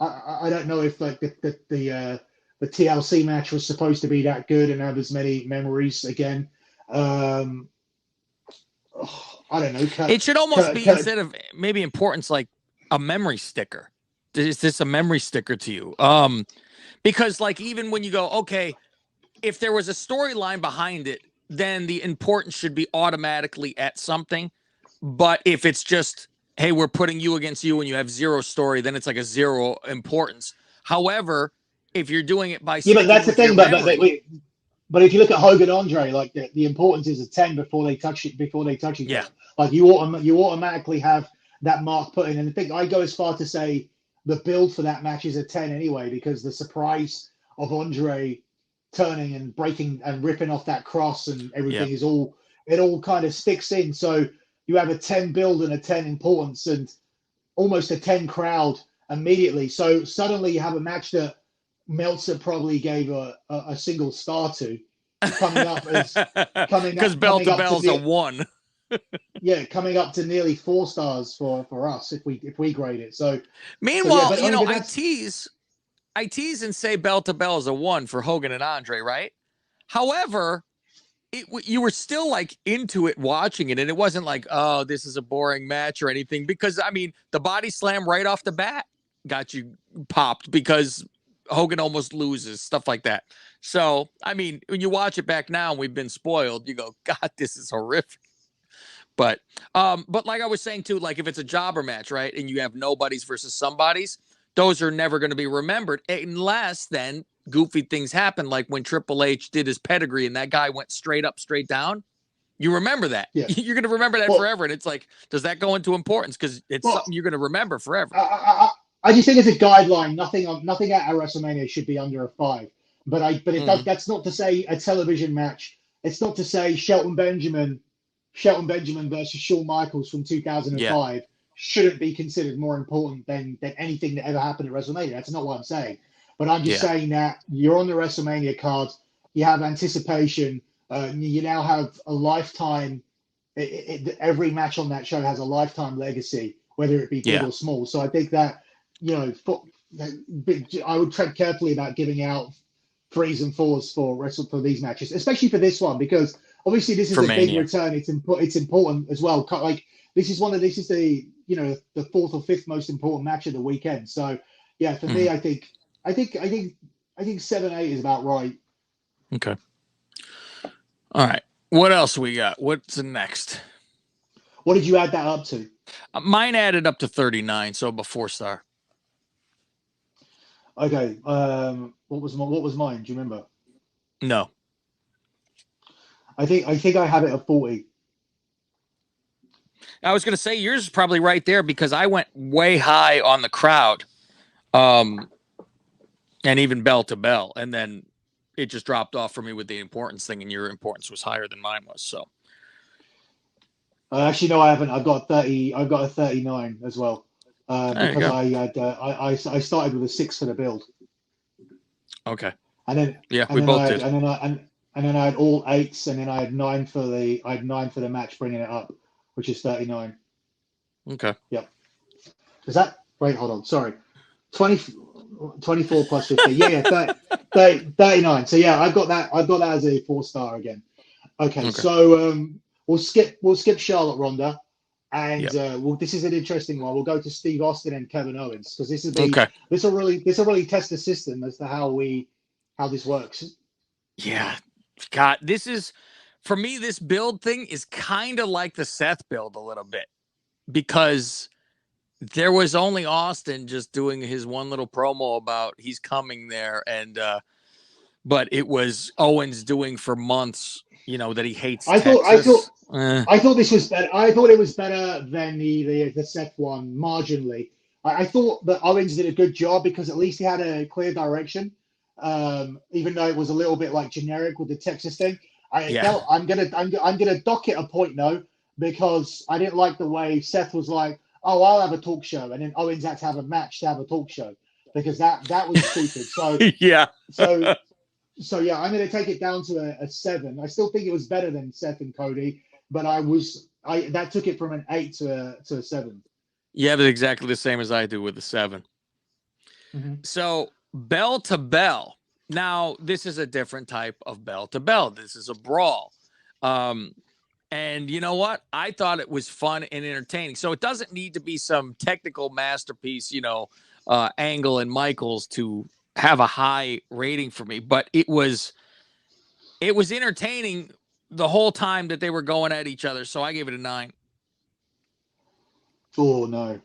I don't know if like the TLC match was supposed to be that good and have as many memories again. I don't know. It should almost be, instead of maybe importance, like a memory sticker. Is this a memory sticker to you? Because like, even when you go, okay, if there was a storyline behind it, then the importance should be automatically at something. But if it's just, hey, we're putting you against you and you have zero story, then it's like a 0 importance. However, if you're doing it by but that's the thing. But if you look at Hogan Andre, like the importance is a 10 before they touch it. Yeah. Like you automatically have that mark put in. And I think I go as far to say the build for that match is a 10 anyway, because the surprise of Andre turning and breaking and ripping off that cross and everything it all kind of sticks in. So you have a 10 build and a 10 importance and almost a 10 crowd immediately. So suddenly you have a match that Meltzer probably gave a single star to, coming up because bell to bell's a 1. Yeah, coming up to nearly 4 stars for us if we grade it. So meanwhile, I tease and say bell to bell is a 1 for Hogan and Andre, right? However, you were still like into it, watching it, and it wasn't like, oh, this is a boring match or anything, because I mean, the body slam right off the bat got you popped because Hogan almost loses, stuff like that. So, I mean, when you watch it back now and we've been spoiled, you go, God, this is horrific. But like I was saying too, like if it's a jobber match, right, and you have nobodies versus somebodies, those are never going to be remembered unless then goofy things happen, like when Triple H did his pedigree and that guy went straight up, straight down. You remember that. Yeah. You're going to remember that forever. And it's like, does that go into importance? Because it's something you're going to remember forever. I just think as a guideline, nothing at WrestleMania should be under a 5. But it does. That's not to say a television match. It's not to say Shelton Benjamin versus Shawn Michaels from 2005 shouldn't be considered more important than anything that ever happened at WrestleMania. That's not what I'm saying. But I'm just saying that you're on the WrestleMania card. You have anticipation. You now have a lifetime. Every match on that show has a lifetime legacy, whether it be big or small. So I think that, I would tread carefully about giving out 3s and 4s for these matches, especially for this one, because obviously this is a big return. It's important as well. Like this is the 4th or 5th most important match of the weekend. So yeah, for me, I think 7-8 is about right. Okay. All right. What else we got? What's the next? What did you add that up to? Mine added up to 39, so about 4-star. Okay. What was mine? Do you remember? No. I think I have it at 40. I was going to say yours is probably right there because I went way high on the crowd, and even bell to bell, and then it just dropped off for me with the importance thing, and your importance was higher than mine was. So, actually, no, I haven't. I've got 30. I've got a 39 as well, because I started with a 6 for the build. Okay. And then we both did. And then I had all 8s, and then I had 9 for the match, bringing it up, which is 39. Okay. Yep. Is that? Wait, hold on. Sorry. 24 plus 50. Yeah, 39. So yeah, I've got that as a 4-star again. Okay. So we'll skip Charlotte Ronda, and this is an interesting one. We'll go to Steve Austin and Kevin Owens, because this will really test the system as to how this works. Yeah. God, this is, for me, this build thing is kind of like the Seth build a little bit, because there was only Austin just doing his one little promo about he's coming there, and but it was Owens doing for months, that he hates Texas. I thought this was better. I thought it was better than the Seth one marginally. I thought that Owens did a good job because at least he had a clear direction, even though it was a little bit like generic with the Texas thing. Felt I'm gonna dock it a point though, because I didn't like the way Seth was like, oh, I'll have a talk show, and then Owens had to have a match to have a talk show, because that was stupid. So yeah. So yeah, I'm going to take it down to a 7. I still think it was better than Seth and Cody, but that took it from an 8 to a 7. Yeah, but exactly the same as I do with the 7. Mm-hmm. So bell to bell. Now this is a different type of bell to bell. This is a brawl. And you know what? I thought it was fun and entertaining. So it doesn't need to be some technical masterpiece, Angle and Michaels to have a high rating for me. But it was entertaining the whole time that they were going at each other. So I gave it a 9. Oh, no.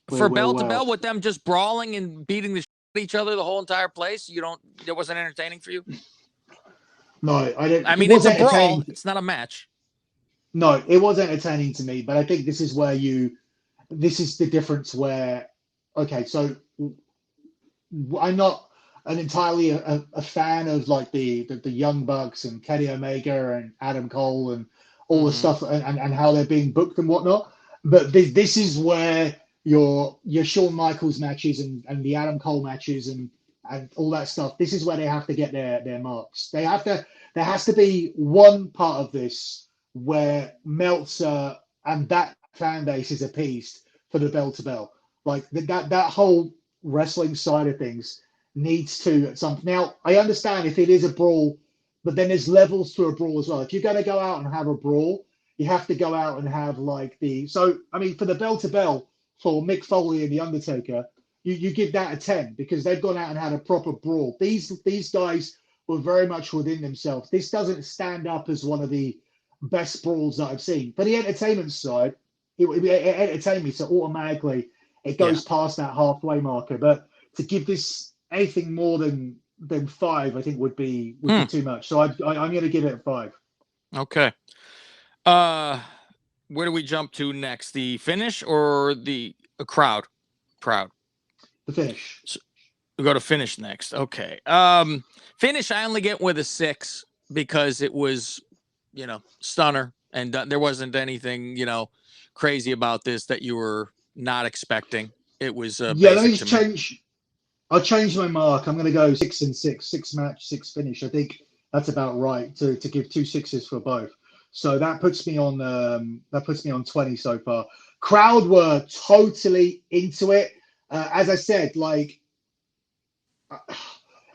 For bell to bell, with them just brawling and beating the shit out of each other the whole entire place, it wasn't entertaining for you? No, I didn't. I mean, it's a brawl. It's not a match. No, it was entertaining to me, but I think this is the difference where, okay, so I'm not entirely a fan of like the Young Bucks and Kenny Omega and Adam Cole and all the stuff and how they're being booked and whatnot. But this is where your Shawn Michaels matches and the Adam Cole matches and all that stuff, this is where they have to get their marks. There has to be one part of this where Meltzer and that fan base is appeased for the bell to bell. Like that whole wrestling side of things needs to at some. Now I understand if it is a brawl, but then there's levels to a brawl as well. If you're going to go out and have a brawl, you have to go out and have like for the bell to bell for Mick Foley and the Undertaker, you give that a 10 because they've gone out and had a proper brawl. These guys were very much within themselves. This doesn't stand up as one of the best brawls that I've seen. For the entertainment side, it entertained me, so automatically it goes past that halfway marker. But to give this anything more than 5, I think would be too much. So I'm going to give it a 5. Okay. Where do we jump to next? The finish or the crowd? Crowd. The finish. So we go to finish next. Okay. Finish, I only get with a 6 because it was, stunner, and there wasn't anything, crazy about this that you were not expecting. It was let me just change. I'll change my mark. I'm going to go 6 and 6, 6 match, 6 finish. I think that's about right to give 2 6s for both. So that puts me on 20 so far. Crowd were totally into it. As I said,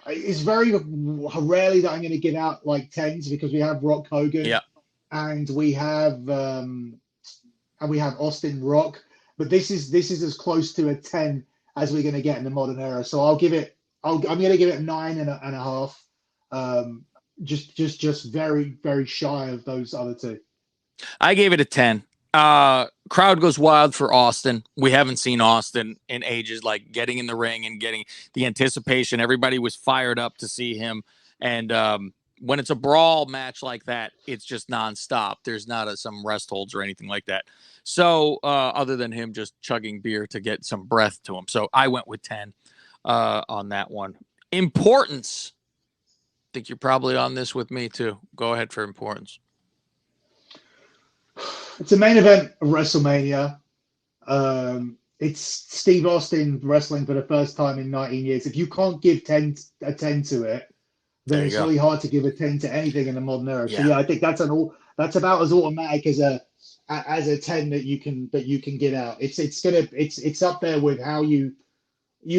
it's very rarely that I'm going to give out 10s because we have Rock Hogan, and we have Austin Rock. But this is as close to a 10 as we're going to get in the modern era. So I'm going to give it 9.5. Just very, very shy of those other 2. I gave it a 10. Crowd goes wild for Austin. We haven't seen Austin in ages, getting in the ring and getting the anticipation. Everybody was fired up to see him. And when it's a brawl match like that, it's just nonstop. There's not some rest holds or anything like that. So other than him just chugging beer to get some breath to him. So I went with 10 on that one. Importance. I think you're probably on this with me too. Go ahead for importance. It's a main event of WrestleMania. It's Steve Austin wrestling for the first time in 19 years. If you can't give a 10 to it, then it's really hard to give a 10 to anything in the modern era. So yeah, I think that's about as automatic as a 10 that you can get out. It's up there with how you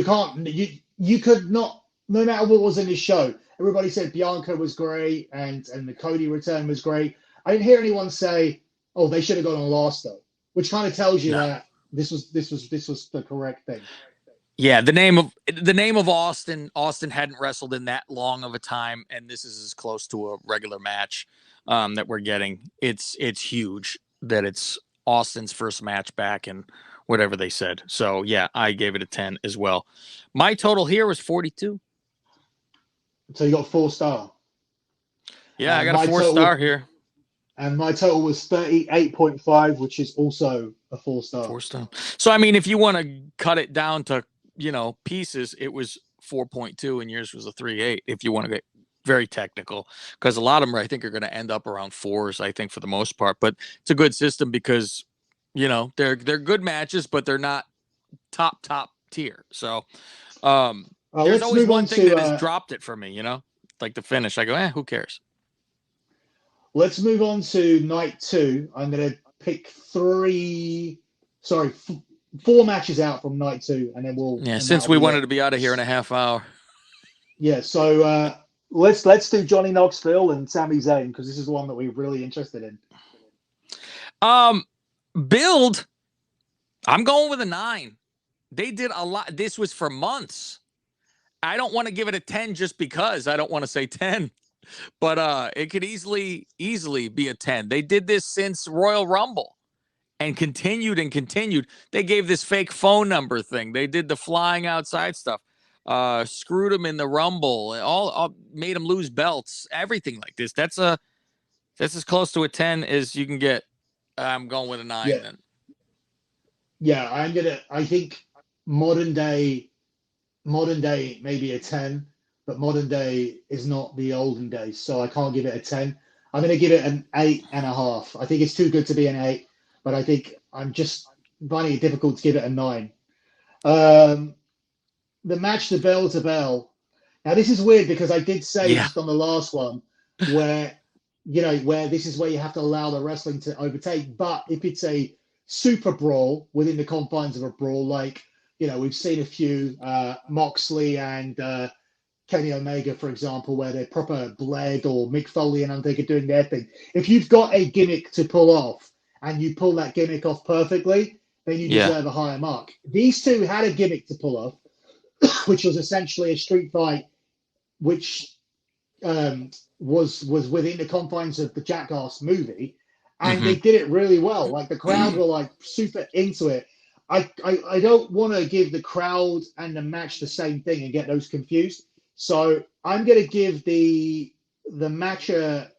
could not, no matter what was in this show. Everybody said Bianca was great and the Cody return was great. I didn't hear anyone say, "Oh, they should have gone on last though," which kind of tells you that this was the correct thing. Yeah, the name of Austin. Austin hadn't wrestled in that long of a time, and this is as close to a regular match that we're getting. It's huge that it's Austin's first match back and whatever they said. So yeah, I gave it a 10 as well. My total here was 42. So you got 4-star. Yeah, I got a 4-star here. And my total was 38.5, which is also a 4-star. 4-star. So, I mean, if you want to cut it down to, pieces, it was 4.2 and yours was a 3.8 if you want to get very technical. Because a lot of them, I think, are going to end up around 4s, I think, for the most part. But it's a good system because, they're good matches, but they're not top tier. So, there's always one thing that has dropped it for me, like the finish. I go, who cares? Let's move on to night 2. I'm going to pick 4 matches out from night 2, and then we'll. Yeah, since we wanted to be out of here in a half hour. Yeah, so let's do Johnny Knoxville and Sami Zayn because this is the one that we're really interested in. Build. I'm going with a 9. They did a lot. This was for months. I don't want to give it a 10 just because I don't want to say 10. But it could easily be a 10. They did this since Royal Rumble and continued. They gave this fake phone number thing. They did the flying outside stuff. Screwed him in the Rumble. All made him lose belts. Everything like this. That's as close to a 10 as you can get. I'm going with a 9 then. Yeah, I think modern day maybe a 10. But modern day is not the olden days, so I can't give it a 10. I'm going to give it an 8.5. I think it's too good to be an 8, but I think I'm just finding it difficult to give it a 9. The match, the bell to bell. Now, this is weird because I did say just on the last one where this is where you have to allow the wrestling to overtake. But if it's a super brawl within the confines of a brawl, we've seen a few Moxley and Kenny Omega, for example, where they're proper bled, or Mick Foley and Undertaker doing their thing. If you've got a gimmick to pull off and you pull that gimmick off perfectly, then you deserve a higher mark. These two had a gimmick to pull off, which was essentially a street fight, which was within the confines of the Jackass movie, and Hmm. they did it really well. Like the crowd were like super into it. I don't want to give the crowd and the match the same thing and get those confused. So I'm gonna give the match a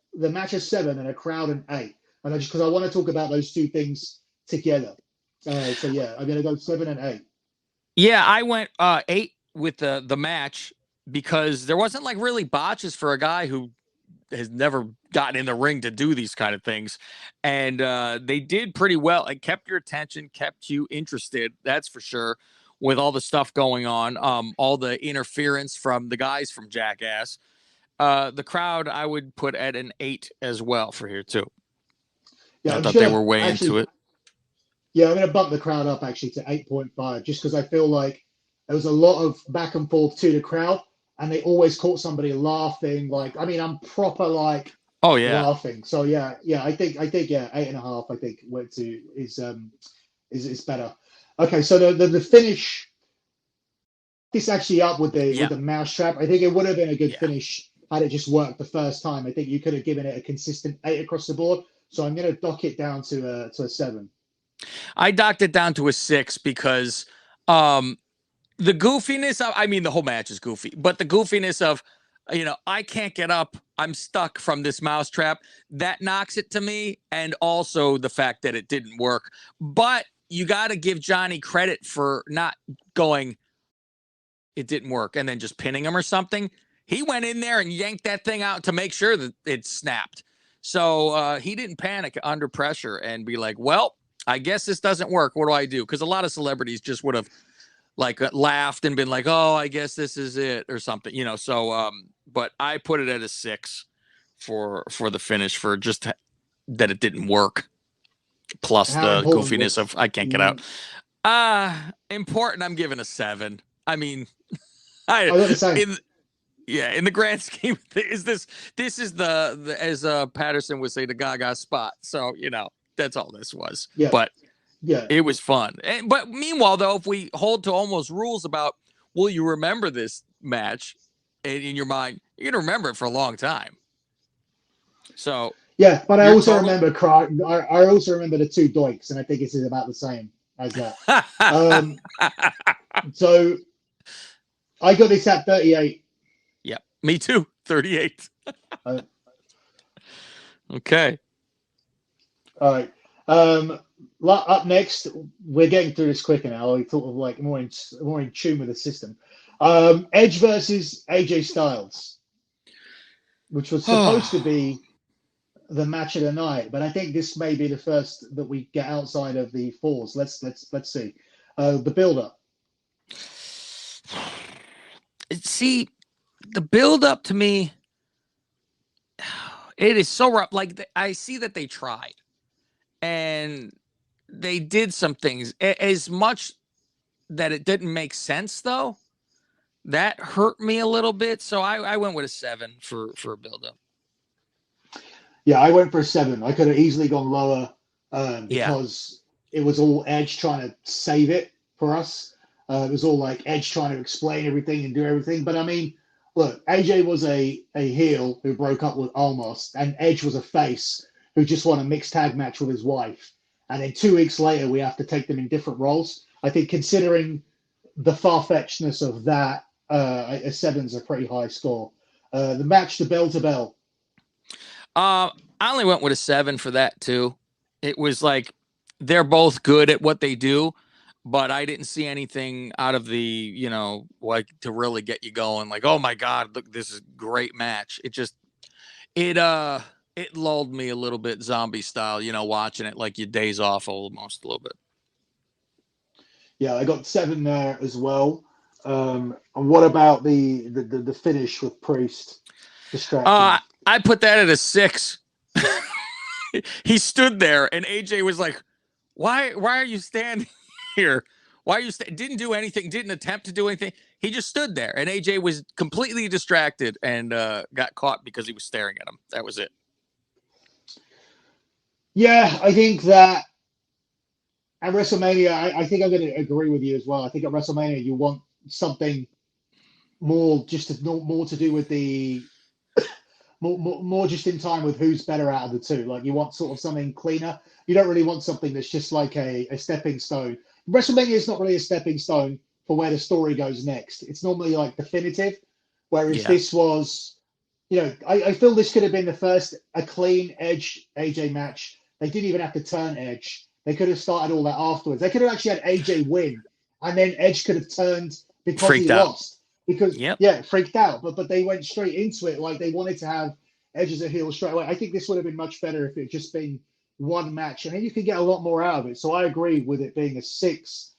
7 and a crowd an 8, and I just because I want to talk about those two things together. So yeah, I'm gonna go 7 and 8. Yeah, I went 8 with the match because there wasn't like really botches for a guy who has never gotten in the ring to do these kind of things, and they did pretty well. It kept your attention, kept you interested. That's for sure. With all the stuff going on, all the interference from the guys from Jackass, the crowd I would put at an 8 as well for here too. Yeah, I I'm thought just they gonna were way into actually it. Yeah, I'm going to bump the crowd up actually to 8.5 just because I feel like there was a lot of back and forth to the crowd and they always caught somebody laughing. Like, I mean, I'm proper like Oh yeah, laughing. So yeah, I think yeah, 8.5, I think went to is better. Okay, so the finish this actually up with yeah, the mousetrap. I think it would have been a good yeah. finish had it just worked the first time. I think you could have given it a consistent 8 across the board. So I'm going to dock it down to a 7. I docked it down to a 6 because um, the goofiness of, I mean, the whole match is goofy, but the goofiness of, I can't get up. I'm stuck from this mousetrap. That knocks it to me. And also the fact that it didn't work. But you got to give Johnny credit for not going, it didn't work, and then just pinning him or something. He went in there and yanked that thing out to make sure that it snapped. So he didn't panic under pressure and be like, well, I guess this doesn't work. What do I do? Because a lot of celebrities just would have like laughed and been like, "Oh, I guess this is it" or something, So, but I put it at a 6 for the finish for just that it didn't work, plus How the important goofiness was of I can't get out. Important. I'm giving a 7. I mean, I I got the same. in yeah, in the grand scheme, is this is the as Patterson would say, the Gaga spot. So that's all this was, Yeah, but yeah. it was fun. But meanwhile, though, if we hold to almost rules about will you remember this match in your mind, you're gonna remember it for a long time. So Yeah, but I your also total. remember cry. I also remember the two doinks, and I think it's about the same as that. Um, so I got this at 38. Yep, me too. 38. Uh, Okay. all right. Up next, we're getting through this quicker now. We thought of like more in tune with the system. Edge versus AJ Styles, which was supposed to be the match of the night, but I think this may be the first that we get outside of the fours. Let's see. The build up. See, the build up to me, it is so rough. Like I see that they tried and they did some things. As much that it didn't make sense, though, that hurt me a little bit. So I went with a 7 for a build up. Yeah, I went for a 7. I could have easily gone lower Yeah. because it was all Edge trying to save it for us. It was all like Edge trying to explain everything and do everything. But I mean, look, AJ was a heel who broke up with Almost, and Edge was a face who just won a mixed tag match with his wife. And then 2 weeks later, we have to take them in different roles. I think considering the far-fetchedness of that, a 7's a pretty high score. The match, the bell to bell. I only went with a 7 for that too. It was like they're both good at what they do, but I didn't see anything out of the, like to really get you going. Like, oh my God, look, this is a great match. It lulled me a little bit, zombie style, watching it like your days off almost a little bit. Yeah, I got 7 there as well. And what about the finish with Priest distracting? I put that at a 6. He stood there and AJ was like, why are you standing here? Why are you didn't do anything, didn't attempt to do anything. He just stood there and AJ was completely distracted and got caught because he was staring at him. That was it. Yeah, I think that at WrestleMania, I think I'm going to agree with you as well. I think at WrestleMania, you want something more, more to do with the more just in time with who's better out of the two. Like you want sort of something cleaner. You don't really want something that's just like a stepping stone. WrestleMania is not really a stepping stone for where the story goes next. It's normally like definitive, whereas this was, I feel this could have been the first a clean Edge AJ match. They didn't even have to turn Edge. They could have started all that afterwards. They could have actually had AJ win, and then Edge could have turned because Freaked he out. lost. Because freaked out. But they went straight into it like they wanted to have Edge as a heel straight away. I think this would have been much better if it had just been one match, and then you could get a lot more out of it. So I agree with it being a 6,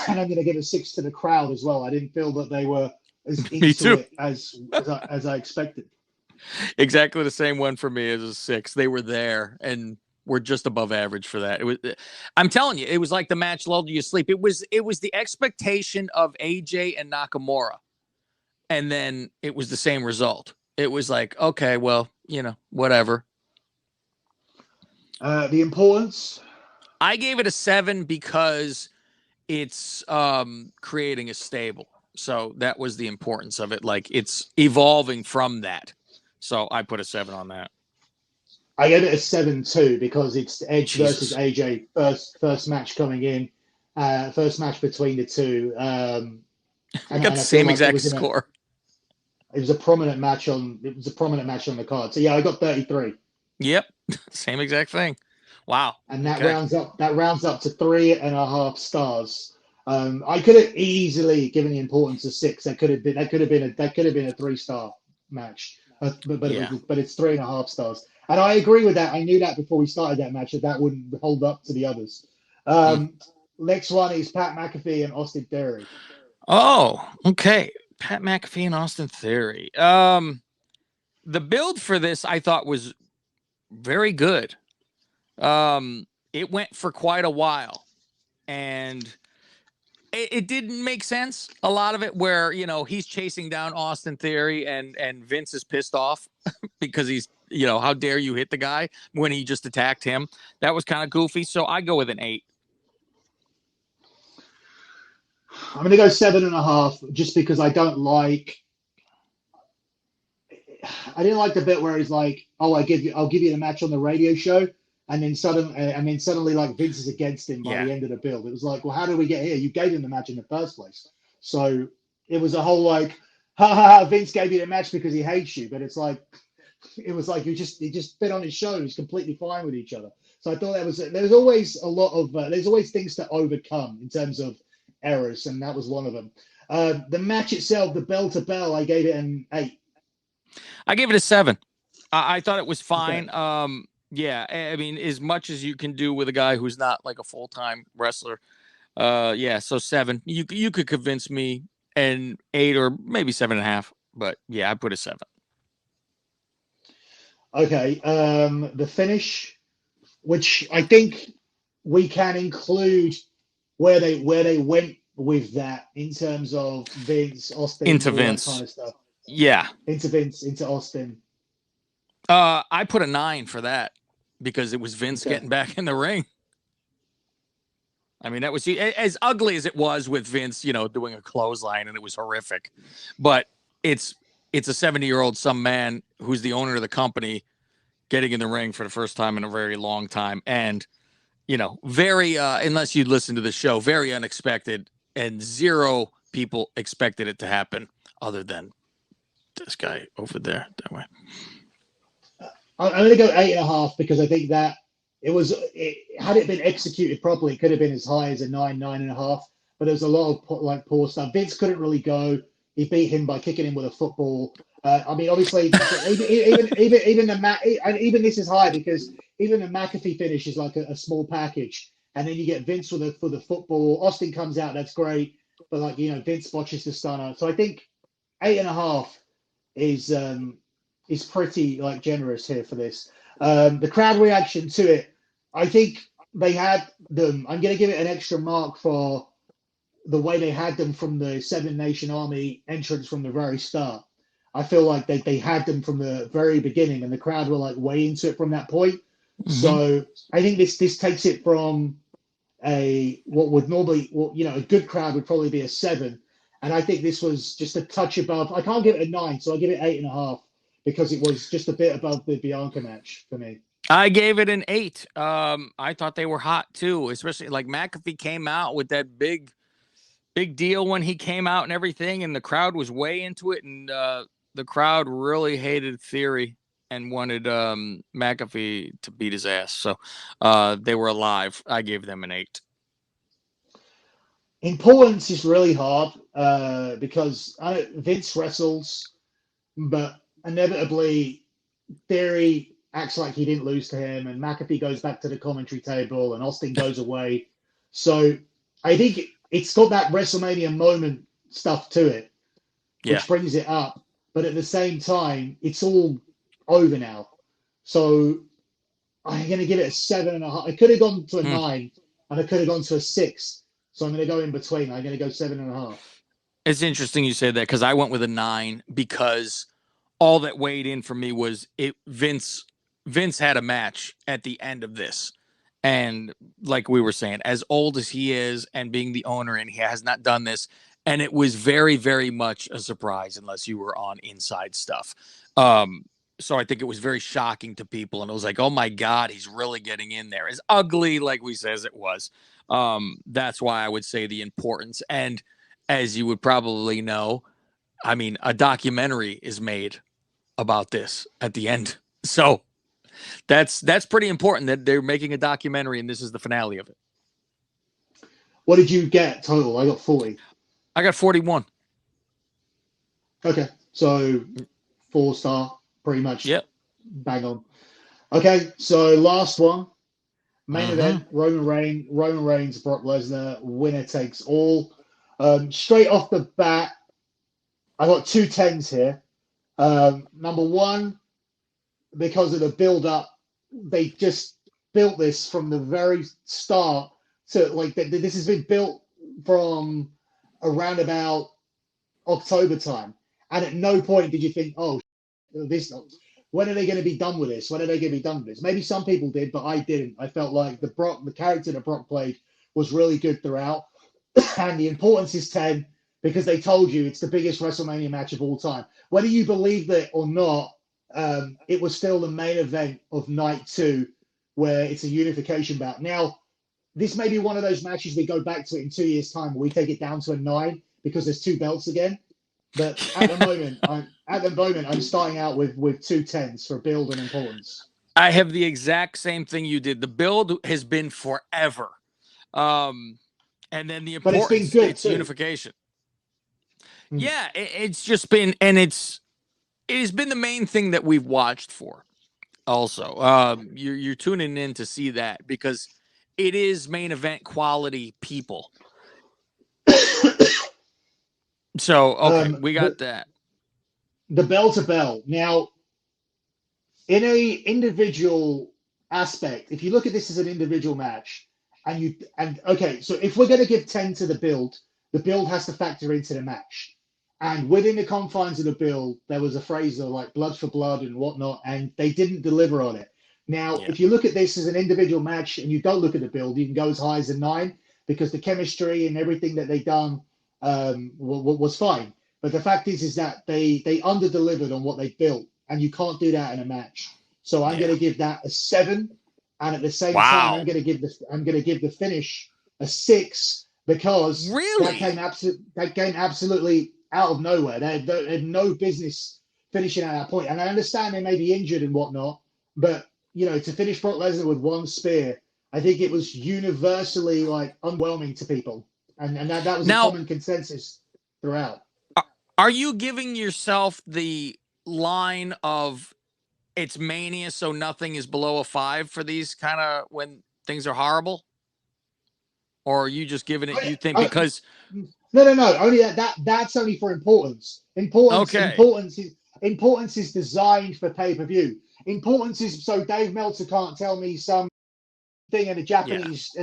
and I'm going to give a 6 to the crowd as well. I didn't feel that they were as into it as I expected. Exactly the same one for me as a 6. They were there and were just above average for that. It was, I'm telling you, it was like the match lulled you to sleep. It was the expectation of AJ and Nakamura, and then it was the same result. It was like, okay, well, whatever. The importance, I gave it a 7 because it's creating a stable. So that was the importance of it. Like it's evolving from that. So I put a 7 on that. I gave it a 7 too because it's Edge versus AJ first match coming in, first match between the two. We got the same exact score. It was a prominent match on the card. So yeah, I got 33. Yep, same exact thing. Wow. And that rounds up to 3.5 stars. I could have easily given the importance of 6. That could have been a 3-star match. But it's 3.5 stars. And I agree with that. I knew that before we started that match that wouldn't hold up to the others. Next one is Pat McAfee and Austin Theory. Oh, okay. Pat McAfee and Austin Theory. The build for this I thought was very good. It went for quite a while, and it didn't make sense. A lot of it where, he's chasing down Austin Theory and Vince is pissed off because he's, how dare you hit the guy when he just attacked him. That was kind of goofy. So I go with an 8. I'm going to go 7.5 just because I didn't like the bit where he's like, oh, I'll give you the match on the radio show. And then suddenly, like Vince is against him by the end of the build. It was like, well, how did we get here? You gave him the match in the first place. So it was a whole like, ha ha ha, Vince gave you the match because he hates you. But it was like he just fit on his show. He's completely fine with each other. So I thought there's always a lot of there's always things to overcome in terms of errors, and that was one of them. The match itself, the bell to bell, I gave it an 8. I gave it a 7. I thought it was fine. Okay. Yeah, I mean, as much as you can do with a guy who's not like a full-time wrestler. So 7. You could convince me an 8 or maybe 7.5, but yeah, I put a 7. Okay, the finish, which I think we can include where they went with that in terms of Vince, Austin, into Vince, that kind of stuff. Yeah, into Vince, into Austin. I put a 9 for that because it was Vince getting back in the ring. I mean, that was as ugly as it was with Vince, doing a clothesline, and it was horrific. But it's a 70-year-old some man who's the owner of the company getting in the ring for the first time in a very long time, and very unless you'd listen to the show, very unexpected, and 0 people expected it to happen other than this guy over there that way. I'm going to go 8.5 because I think that had it been executed properly, it could have been as high as a 9.5. But there's a lot of poor stuff. Vince couldn't really go. He beat him by kicking him with a football. I mean, obviously, even this is high because even the McAfee finish is like a small package, and then you get Vince for the football. Austin comes out, that's great, but Vince botches the stunner. So I think 8.5 is pretty generous here for this. The crowd reaction to it, I think they had them. I'm going to give it an extra mark for the way they had them from the 7 Nation Army entrance from the very start. I feel like they had them from the very beginning, and the crowd were way into it from that point. Mm-hmm. So I think this takes it from a good crowd would probably be a 7, and I think this was just a touch above. I can't give it a 9, so I give it 8.5 because it was just a bit above the Bianca match for me. I gave it an 8. I thought they were hot too, especially like McAfee came out with that big deal when he came out and everything, and the crowd was way into it, and the crowd really hated Theory and wanted McAfee to beat his ass. So they were alive. I gave them an 8. Importance is really hard because Vince wrestles, but inevitably Theory acts like he didn't lose to him, and McAfee goes back to the commentary table, and Austin goes away. So I think it's got that WrestleMania moment stuff to it, which brings it up. But at the same time, it's all over now. So I'm going to give it a 7.5. I could have gone to a 9, and I could have gone to a 6. So I'm going to go in between. I'm going to go 7.5. It's interesting you say that, because I went with a 9 because all that weighed in for me was Vince had a match at the end of this. And like we were saying, as old as he is and being the owner, and he has not done this, and it was very, very much a surprise unless you were on inside stuff. So I think it was very shocking to people, and it was like, oh my God, he's really getting in there. As ugly, like we says it was. That's why I would say the importance. And as you would probably know, I mean, a documentary is made about this at the end. So that's pretty important that they're making a documentary, and this is the finale of it. What did you get total? I got 40. I got 41. Okay, so 4-star, pretty much. Yep. Bang on. Okay, so last one. Main event, Roman Reigns, Brock Lesnar, winner takes all. Straight off the bat, I got 2 10s here. Number 1, because of the build-up, they just built this from the very start. So, like, this has been built from around about October time. And at no point did you think, oh, when are they going to be done with this? When are they going to be done with this? Maybe some people did, but I didn't. I felt like the character that Brock played was really good throughout. And the importance is 10 because they told you it's the biggest WrestleMania match of all time. Whether you believe it or not, it was still the main event of night 2, where it's a unification bout. Now, this may be one of those matches we go back to it in 2 years' time, where we take it down to a 9 because there's 2 belts again. But at the moment, I'm starting out with 2 10s for build and importance. I have the exact same thing you did. The build has been forever, and then the importance, but it's been good it's too. Unification. Yeah, it's just been, and it has been the main thing that we've watched for. Also, you're tuning in to see that because it is main event quality people. So, okay, we got that. The bell to bell. Now, in a individual aspect, if you look at this as an individual match, okay, so if we're going to give 10 to the build has to factor into the match. And within the confines of the build, there was a phrase of like blood for blood and whatnot, and they didn't deliver on it. Now, if you look at this as an individual match and you don't look at the build, you can go as high as a 9 because the chemistry and everything that they've done was fine. But the fact is that they under-delivered on what they built, and you can't do that in a match. So I'm going to give that a 7, and at the same time, I'm going to give the finish a 6 because that came absolutely out of nowhere. They had no business finishing at that point. And I understand they may be injured and whatnot, but to finish Brock Lesnar with 1 spear, I think it was universally like underwhelming to people. And that was a common consensus throughout. Are you giving yourself the line of it's Mania, so nothing is below a 5 for these kind of when things are horrible? Or are you just giving it, you think, because... No. Only that's only for importance. Importance is designed for pay-per-view. Importance is so Dave Meltzer can't tell me some thing in a Japanese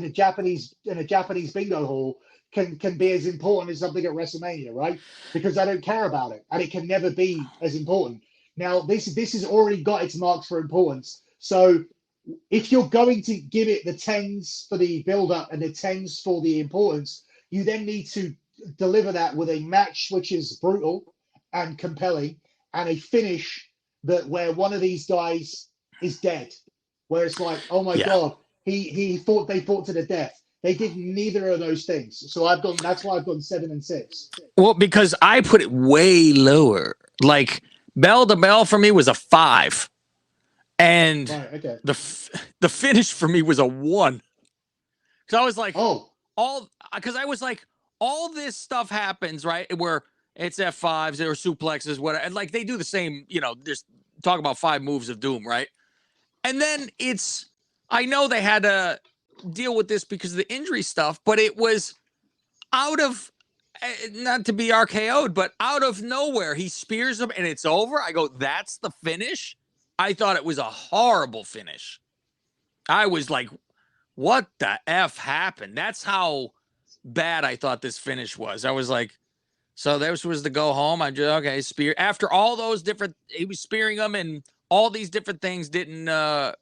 bingo hall can be as important as something at WrestleMania, right? Because I don't care about it, and it can never be as important. Now, this has already got its marks for importance. So if you're going to give it the 10s for the build-up and the 10s for the importance, you then need to deliver that with a match which is brutal and compelling and a finish that where one of these guys is dead, where it's like, oh my god, they fought to the death. They did neither of those things. So that's why I've gone 7 and 6. Well, because I put it way lower. Like bell to bell for me was a 5. And right, okay. the finish for me was a 1. So I was like, because I was like, all this stuff happens, right? Where it's F5s or suplexes, whatever. And like they do the same, just talk about 5 moves of doom, right? And then I know they had to deal with this because of the injury stuff, but it was out of, not to be RKO'd, but out of nowhere. He spears him and it's over. I go, that's the finish? I thought it was a horrible finish. I was like, what the F happened? That's how bad I thought this finish was. I was like, so this was the go home. I just, okay, spear. After all those different, he was spearing them and all these different things didn't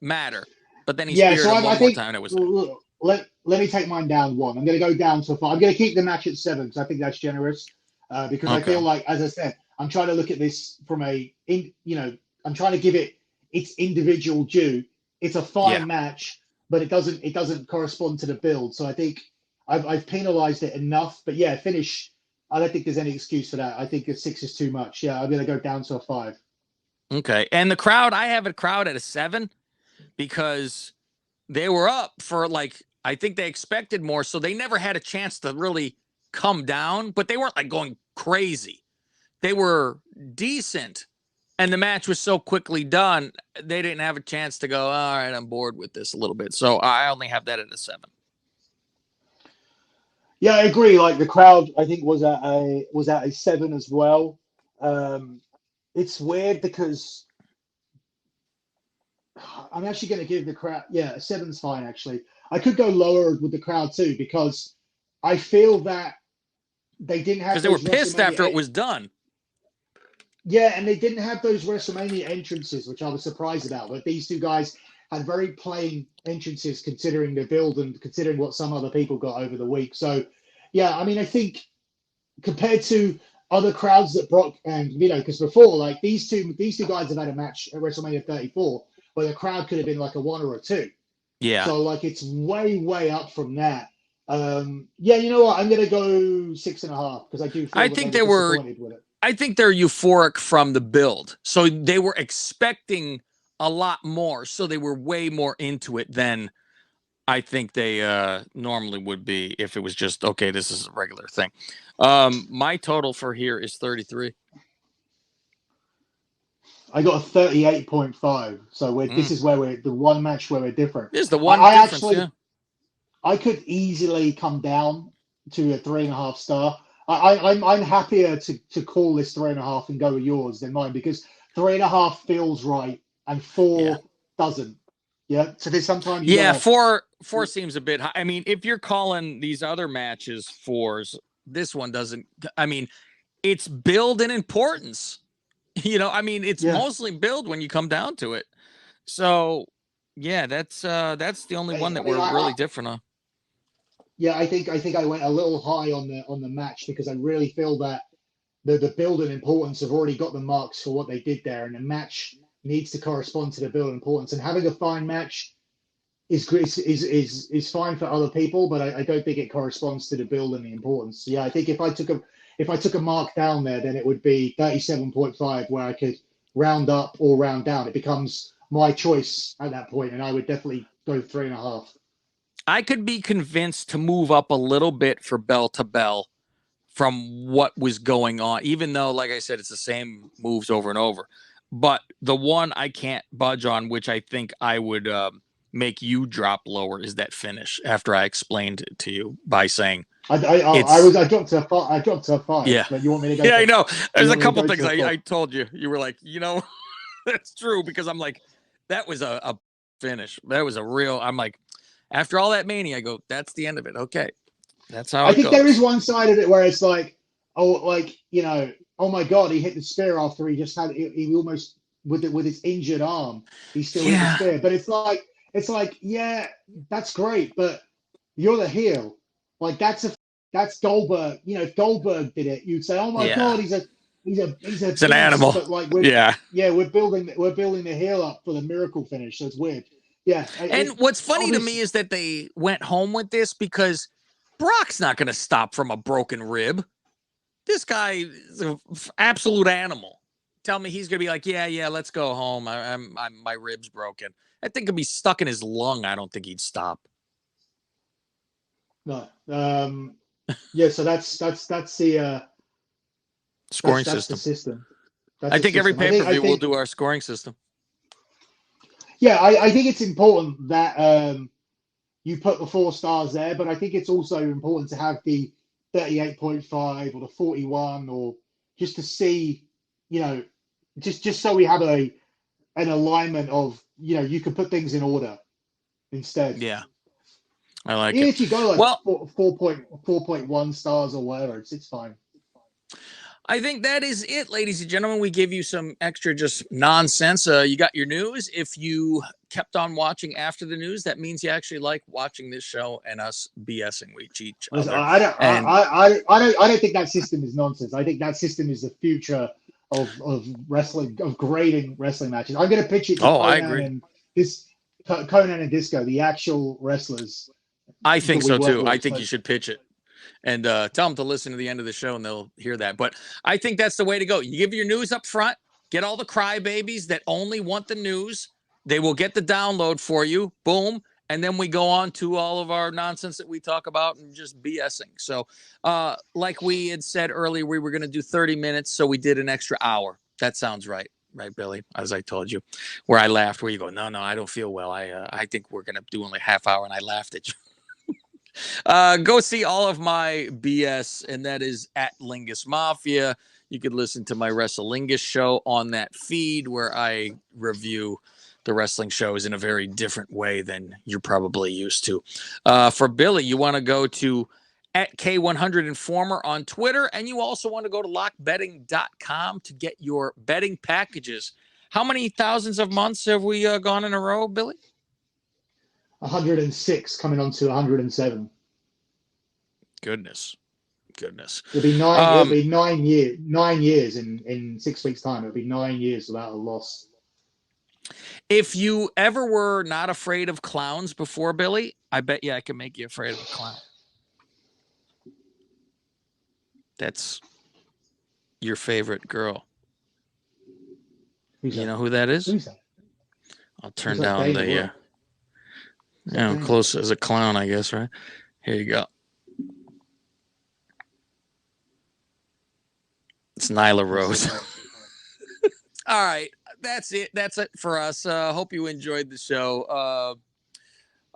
matter. But then he speared him one more time. And it was. Let me take mine down 1. I'm going to go down to 5. I'm going to keep the match at 7 because I think that's generous. Because I feel like, as I said, I'm trying to look at this from I'm trying to give it its individual due. It's a fine match, but it doesn't correspond to the build. So I think I've penalized it enough. But yeah, finish. I don't think there's any excuse for that. I think a 6 is too much. Yeah, I'm going to go down to a 5. Okay, and the crowd, I have a crowd at a 7 because they were up for I think they expected more, so they never had a chance to really come down, but they weren't like going crazy. They were decent, and the match was so quickly done, they didn't have a chance to go, all right, I'm bored with this a little bit. So I only have that at a 7. Yeah, I agree. Like the crowd, I think was at a 7 as well. It's weird because I'm actually going to give the crowd, a 7's fine. Actually, I could go lower with the crowd too because I feel that they didn't have, because they were pissed after it was done. Yeah, and they didn't have those WrestleMania entrances, which I was surprised about. But these two guys had very plain entrances considering the build and considering what some other people got over the week. So, yeah, I mean, I think compared to other crowds that Brock and, because before, like these two guys have had a match at WrestleMania 34 where the crowd could have been like a 1 or a 2. Yeah. So, like, it's way, way up from that. You know what? I'm going to go 6.5 because I do feel I think they were disappointed with it. I think they're euphoric from the build. So they were expecting a lot more. So they were way more into it than I think they normally would be if it was just, okay, this is a regular thing. My total for here is 33. I got a 38.5. So this is where we're the one match where we're different. This is the one difference, I could easily come down to a 3.5 star. I'm happier to call this 3.5 and go with yours than mine because 3.5 feels right and 4 doesn't. Yeah. So there's sometimes. Four seems a bit high. I mean, if you're calling these other matches 4s, this one doesn't. I mean, it's build and importance. It's mostly build when you come down to it. So yeah, that's the only one that we're really different on. Yeah, I think I went a little high on the match because I really feel that the build and importance have already got the marks for what they did there, and the match needs to correspond to the build and importance. And having a fine match is fine for other people, but I don't think it corresponds to the build and the importance. Yeah, I think if I took a mark down there, then it would be 37.5, where I could round up or round down. It becomes my choice at that point, and I would definitely go 3.5. I could be convinced to move up a little bit for bell to bell from what was going on, even though, like I said, it's the same moves over and over. But the one I can't budge on, which I think I would make you drop lower, is that finish. After I explained it to you by saying I dropped to a 5. Yeah, but you want me to go? Yeah, I know. There's a couple things I told you. You were like, that's true, because I'm like, that was a finish. That was a real. I'm like, after all that Mania, I go, that's the end of it. Okay, that's how. I think there is one side of it where it's like, oh my God, he hit the spear after he just had he almost with his injured arm, he still hit the spear. But it's like, yeah, that's great, but you're the heel. Like that's Goldberg. If Goldberg did it, you'd say, oh my God, he's a It's beast, an animal. but like Yeah. we're building the heel up for the miracle finish. So it's weird. Yeah. And what's funny to me is that they went home with this because Brock's not going to stop from a broken rib. This guy is an absolute animal. Tell me he's going to be like, yeah, let's go home. My rib's broken. I think it'd be stuck in his lung. I don't think he'd stop. No. Yeah. So that's the scoring that's system. The system. I think every pay-per-view we'll do our scoring system. Yeah, I think it's important that you put the 4 stars there, but I think it's also important to have the 38.5 or the 41, or just to see, just so we have an alignment of, you can put things in order instead. Yeah, I like Even it. if you go like 4.1 stars or whatever, it's fine. I think that is it, ladies and gentlemen. We give you some extra just nonsense. You got your news. If you kept on watching after the news, that means you actually like watching this show and us BSing with each other. I don't think that system is nonsense. I think that system is the future of wrestling, of grading wrestling matches. I'm going to pitch it to Conan, I agree. And Conan and Disco, the actual wrestlers. I think so too. I think you should pitch it. And tell them to listen to the end of the show and they'll hear that. But I think that's the way to go. You give your news up front, get all the crybabies that only want the news. They will get the download for you. Boom. And then we go on to all of our nonsense that we talk about and just BSing. So like we had said earlier, we were going to do 30 minutes. So we did an extra hour. That sounds right. Right, Billy? As I told you, where I laughed, where you go, no, I don't feel well. I think we're going to do only a half hour. And I laughed at you. Go see all of my BS, and that is at Lingus Mafia. You could listen to my Wrestlingus show on that feed where I review the wrestling shows in a very different way than you're probably used to. For Billy, you want to go to at K100 Informer on Twitter, and you also want to go to lockbetting.com to get your betting packages. How many thousands of months have we gone in a row, Billy? 106 coming on to 107. Goodness. It'll be 9 years. 9 years in 6 weeks' time. It'll be 9 years without a loss. If you ever were not afraid of clowns before, Billy, I bet you I can make you afraid of a clown. That's your favorite girl. You know who that is? Who's that? I'll turn down the close as a clown, I guess, right? Here you go. It's Nyla Rose. All right. That's it. That's it for us. Hope you enjoyed the show.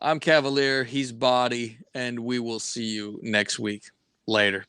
I'm Cavalier. He's Body. And we will see you next week. Later.